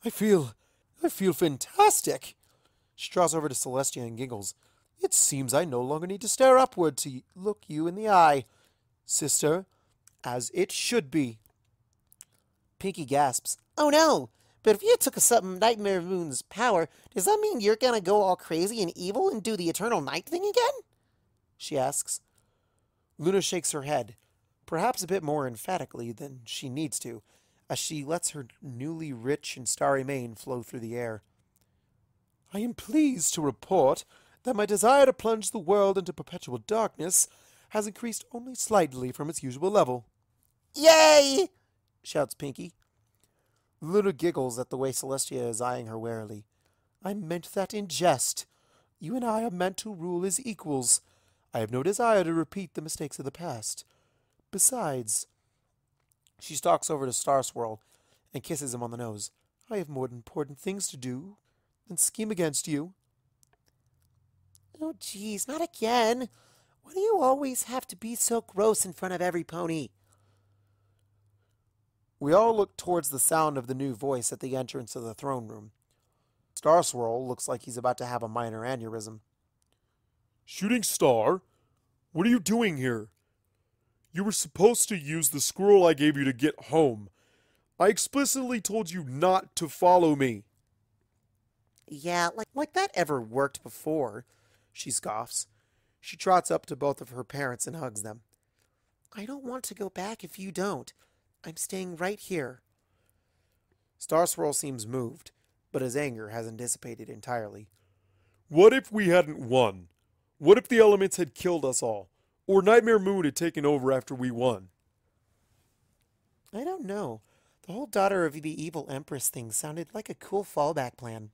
I feel fantastic!" She draws over to Celestia and giggles. "It seems I no longer need to stare upward to look you in the eye, sister, as it should be." Pinky gasps. "Oh no! But if you took some Nightmare Moon's power, does that mean you're gonna go all crazy and evil and do the eternal night thing again?" she asks. Luna shakes her head, perhaps a bit more emphatically than she needs to, as she lets her newly rich and starry mane flow through the air. "I am pleased to report that my desire to plunge the world into perpetual darkness has increased only slightly from its usual level." "Yay!" shouts Pinky. Luna giggles at the way Celestia is eyeing her warily. "I meant that in jest. You and I are meant to rule as equals. I have no desire to repeat the mistakes of the past. Besides," she stalks over to Star Swirl and kisses him on the nose, "I have more important things to do than scheme against you." "Oh, geez, not again. Why do you always have to be so gross in front of every pony?" We all look towards the sound of the new voice at the entrance of the throne room. Star Swirl looks like he's about to have a minor aneurysm. "Shooting Star, what are you doing here? You were supposed to use the scroll I gave you to get home. I explicitly told you not to follow me." "Yeah, like that ever worked before," she scoffs. She trots up to both of her parents and hugs them. "I don't want to go back if you don't. I'm staying right here." Star Swirl seems moved, but his anger hasn't dissipated entirely. "What if we hadn't won? What if the elements had killed us all? Or Nightmare Moon had taken over after we won?" "I don't know. The whole Daughter of the Evil Empress thing sounded like a cool fallback plan."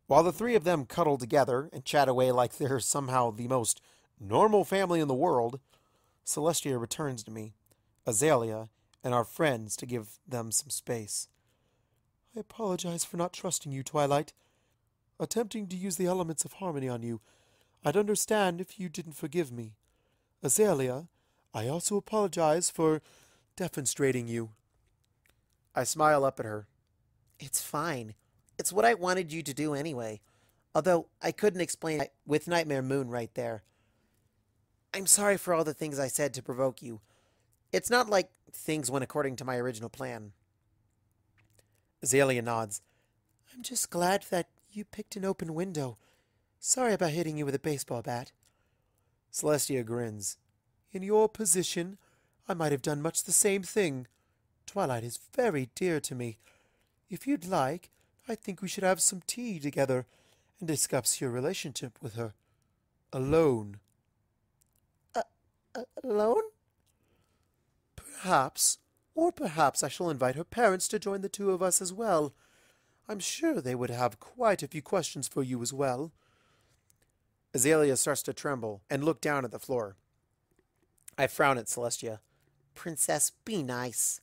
While the three of them cuddle together and chat away like they're somehow the most normal family in the world, Celestia returns to me, Azalea, and our friends to give them some space. "I apologize for not trusting you, Twilight. Attempting to use the elements of harmony on you. I'd understand if you didn't forgive me. Azalea, I also apologize for defenestrating you." I smile up at her. "It's fine. It's what I wanted you to do anyway. Although I couldn't explain it with Nightmare Moon right there. I'm sorry for all the things I said to provoke you. It's not like things went according to my original plan." Azalea nods. "I'm just glad that you picked an open window. Sorry about hitting you with a baseball bat." Celestia grins. "In your position, I might have done much the same thing. Twilight is very dear to me. If you'd like, I think we should have some tea together and discuss your relationship with her. Alone." "Alone?" "Perhaps. Or perhaps I shall invite her parents to join the two of us as well. I'm sure they would have quite a few questions for you as well." Azalea starts to tremble and look down at the floor. I frown at Celestia. "Princess, be nice."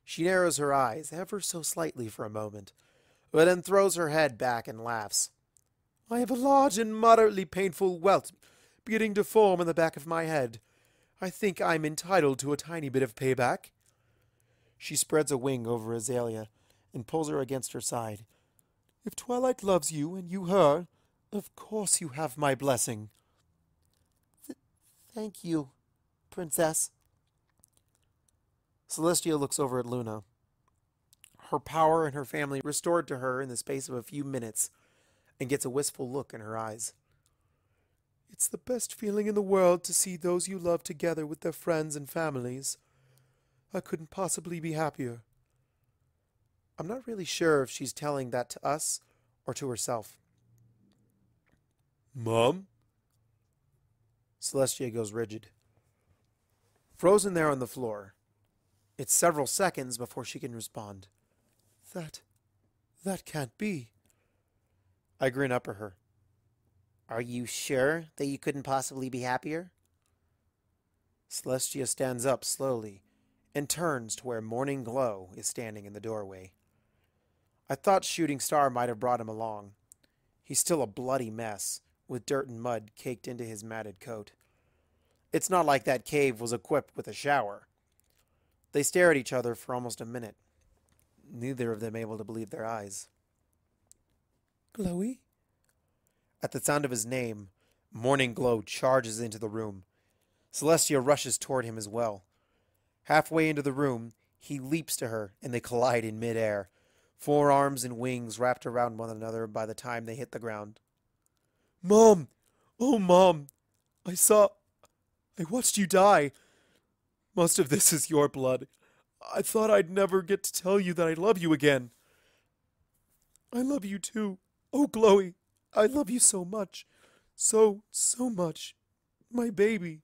She narrows her eyes ever so slightly for a moment, but then throws her head back and laughs. "I have a large and moderately painful welt beginning to form in the back of my head. I think I'm entitled to a tiny bit of payback. She spreads a wing over Azalea and pulls her against her side. If Twilight loves you and you her, of course you have my blessing. Thank you, Princess. Celestia looks over at Luna. Her power and her family restored to her in the space of a few minutes, and gets a wistful look in her eyes. It's the best feeling in the world to see those you love together with their friends and families. I couldn't possibly be happier. I'm not really sure if she's telling that to us or to herself. Mom? Celestia goes rigid. Frozen there on the floor. It's several seconds before she can respond. That can't be. I grin up at her. Are you sure that you couldn't possibly be happier? Celestia stands up slowly and turns to where Morning Glow is standing in the doorway. I thought Shooting Star might have brought him along. He's still a bloody mess, with dirt and mud caked into his matted coat. It's not like that cave was equipped with a shower. They stare at each other for almost a minute, neither of them able to believe their eyes. Glowy? At the sound of his name, Morning Glow charges into the room. Celestia rushes toward him as well. Halfway into the room, he leaps to her, and they collide in midair, forearms and wings wrapped around one another by the time they hit the ground. Mom! Oh, Mom! I watched you die. Most of this is your blood. I thought I'd never get to tell you that I love you again. I love you too. Oh, Glowy, I love you so much. So much. My baby.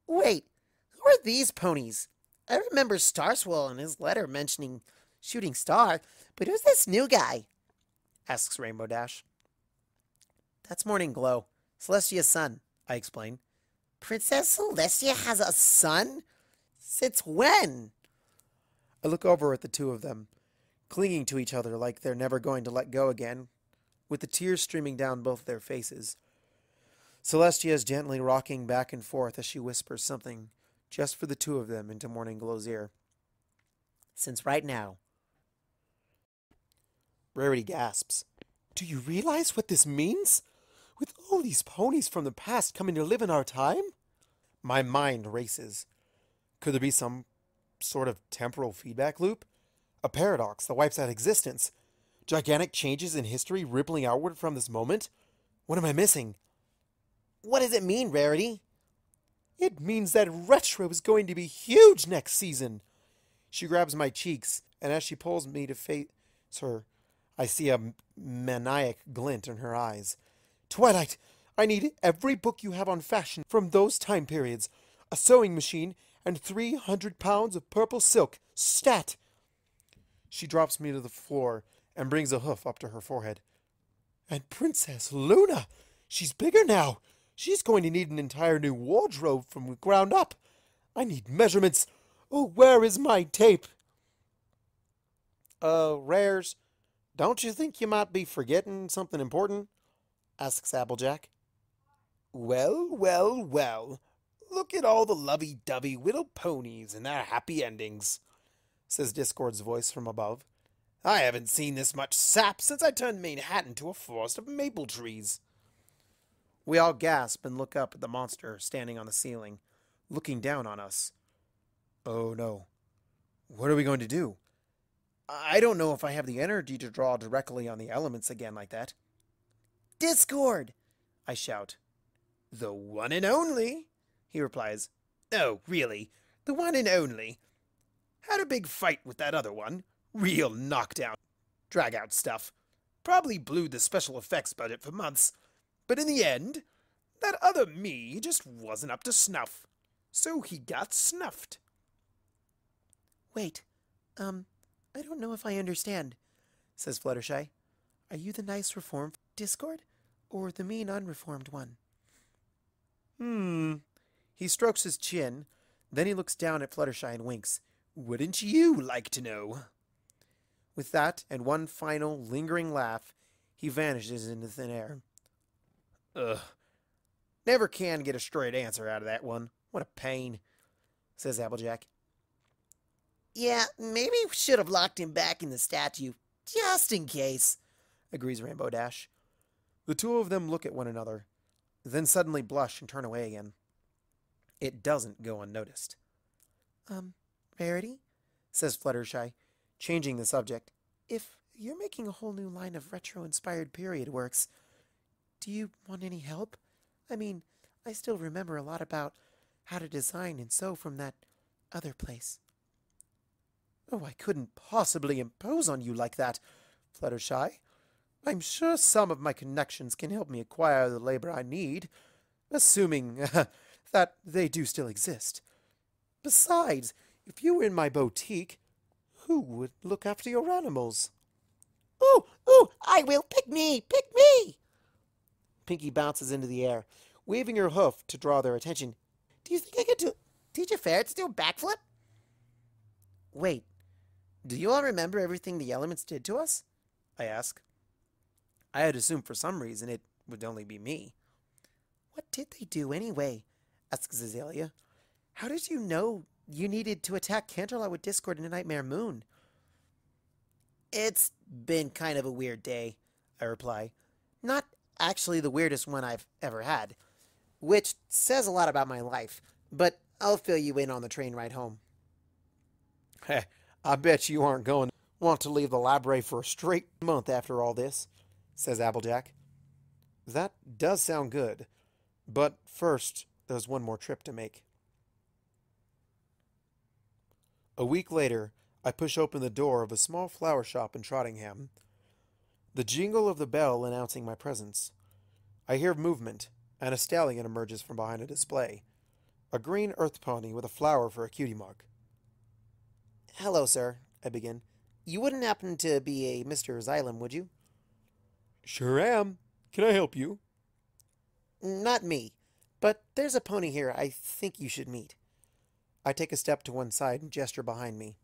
Wait, who are these ponies? I remember Star Swirl in his letter mentioning Shooting Star, but who's this new guy? Asks Rainbow Dash. That's Morning Glow, Celestia's son, I explain. Princess Celestia has a son? Since when? I look over at the two of them, clinging to each other like they're never going to let go again, with the tears streaming down both their faces. Celestia is gently rocking back and forth as she whispers something, just for the two of them, into Morning Glow's ear. Since right now. Rarity gasps. Do you realize what this means? With all these ponies from the past coming to live in our time? My mind races. Could there be some sort of temporal feedback loop? A paradox that wipes out existence? Gigantic changes in history rippling outward from this moment? What am I missing? What does it mean, Rarity? It means that Retro is going to be huge next season. She grabs my cheeks, and as she pulls me to face her, I see a maniac glint in her eyes. Twilight, I need every book you have on fashion from those time periods, a sewing machine, and 300 pounds of purple silk. Stat! She drops me to the floor and brings a hoof up to her forehead. And Princess Luna! She's bigger now! She's going to need an entire new wardrobe from the ground up. I need measurements. Oh, where is my tape? Rares, don't you think you might be forgetting something important? Asks Applejack. Well. Look at all the lovey-dovey little ponies and their happy endings, says Discord's voice from above. I haven't seen this much sap since I turned Manhattan into a forest of maple trees. We all gasp and look up at the monster standing on the ceiling, looking down on us. Oh no. What are we going to do? I don't know if I have the energy to draw directly on the elements again like that. Discord! I shout. The one and only, he replies. No, really, the one and only. Had a big fight with that other one. Real knockdown. Drag-out stuff. Probably blew the special effects budget for months. But in the end, that other me just wasn't up to snuff. So he got snuffed. Wait, I don't know if I understand, says Fluttershy. Are you the nice reformed Discord, or the mean unreformed one? He strokes his chin, then he looks down at Fluttershy and winks. Wouldn't you like to know? With that, and one final, lingering laugh, he vanishes into thin air. Ugh. Never can get a straight answer out of that one. What a pain, says Applejack. Yeah, maybe we should have locked him back in the statue, just in case, agrees Rainbow Dash. The two of them look at one another, then suddenly blush and turn away again. It doesn't go unnoticed. Rarity, says Fluttershy, changing the subject. if you're making a whole new line of retro-inspired period works, do you want any help? I mean, I still remember a lot about how to design and sew from that other place. Oh, I couldn't possibly impose on you like that, Fluttershy. I'm sure some of my connections can help me acquire the labor I need, assuming that they do still exist. Besides, if you were in my boutique, who would look after your animals? Ooh, I will! Pick me! Pick me! Pinky bounces into the air, waving her hoof to draw their attention. Do you think I could teach a ferret to do a backflip? Wait, do you all remember everything the elements did to us? I ask. I had assumed for some reason it would only be me. What did they do anyway? Asks Azalea. How did you know you needed to attack Canterlot with Discord and a Nightmare Moon? It's been kind of a weird day, I reply. Not actually the weirdest one I've ever had, which says a lot about my life, but I'll fill you in on the train ride home. Heh, I bet you aren't going to want to leave the library for a straight month after all this, says Applejack. That does sound good, but first there's one more trip to make. A week later, I push open the door of a small flower shop in Trottingham. The jingle of the bell announcing my presence. I hear movement, and a stallion emerges from behind a display. A green earth pony with a flower for a cutie mark. Hello, sir, I begin. You wouldn't happen to be a Mr. Xylem, would you? Sure am. Can I help you? Not me, but there's a pony here I think you should meet. I take a step to one side and gesture behind me.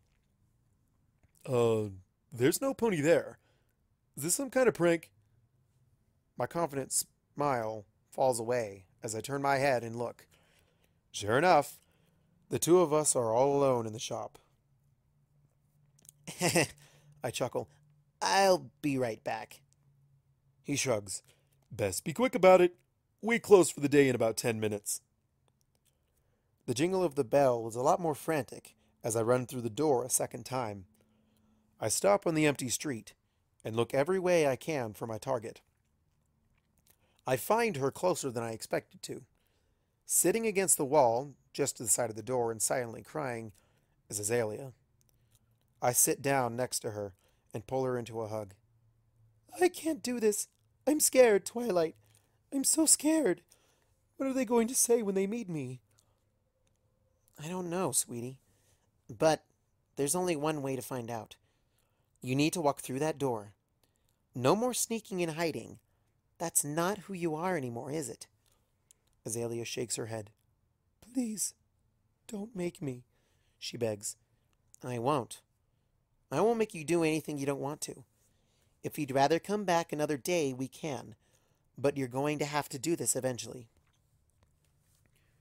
There's no pony there. Is this some kind of prank? My confident smile falls away as I turn my head and look. Sure enough, the two of us are all alone in the shop. I chuckle. I'll be right back. He shrugs. Best be quick about it. We close for the day in about 10 minutes. The jingle of the bell is a lot more frantic as I run through the door a second time. I stop on the empty street and look every way I can for my target. I find her closer than I expected to. Sitting against the wall, just to the side of the door and silently crying, is Azalea. I sit down next to her and pull her into a hug. I can't do this. I'm scared, Twilight. I'm so scared. What are they going to say when they meet me? I don't know, sweetie. But there's only one way to find out. You need to walk through that door. No more sneaking and hiding. That's not who you are anymore, is it? Azalea shakes her head. Please, don't make me, she begs. I won't. I won't make you do anything you don't want to. If you'd rather come back another day, we can. But you're going to have to do this eventually.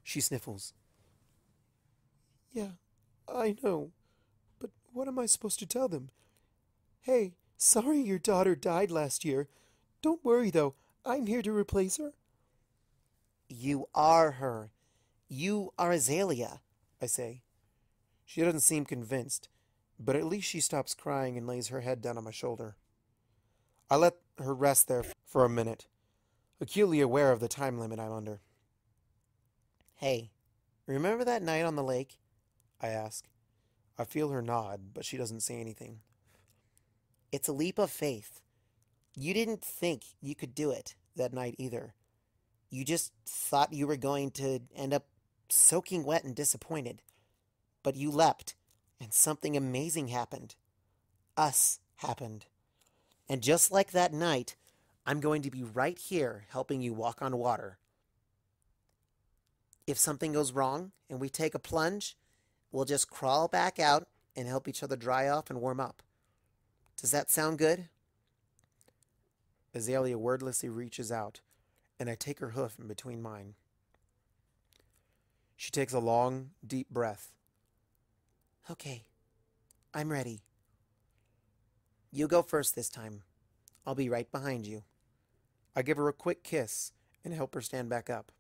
She sniffles. Yeah, I know. But what am I supposed to tell them? Hey, sorry your daughter died last year. Don't worry, though. I'm here to replace her. You are her. You are Azalea, I say. She doesn't seem convinced, but at least she stops crying and lays her head down on my shoulder. I let her rest there for a minute, acutely aware of the time limit I'm under. Hey, remember that night on the lake? I ask. I feel her nod, but she doesn't say anything. It's a leap of faith. You didn't think you could do it that night either. You just thought you were going to end up soaking wet and disappointed. But you leapt, and something amazing happened. Us happened. And just like that night, I'm going to be right here helping you walk on water. If something goes wrong and we take a plunge, we'll just crawl back out and help each other dry off and warm up. Does that sound good? Azalea wordlessly reaches out, and I take her hoof in between mine. She takes a long, deep breath. Okay, I'm ready. You go first this time. I'll be right behind you. I give her a quick kiss and help her stand back up.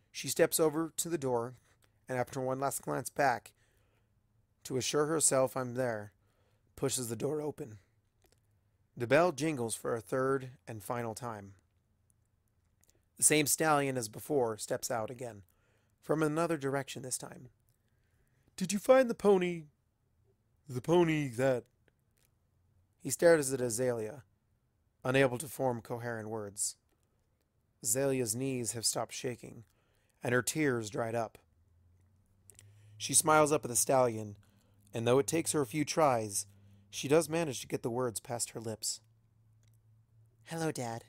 She steps over to the door, and after one last glance back, to assure herself I'm there, pushes the door open. The bell jingles for a third and final time. The same stallion as before steps out again, from another direction this time. Did you find the pony? The pony that... He stares at Azalea, unable to form coherent words. Azalea's knees have stopped shaking, and her tears dried up. She smiles up at the stallion, and though it takes her a few tries, she does manage to get the words past her lips. Hello, Dad.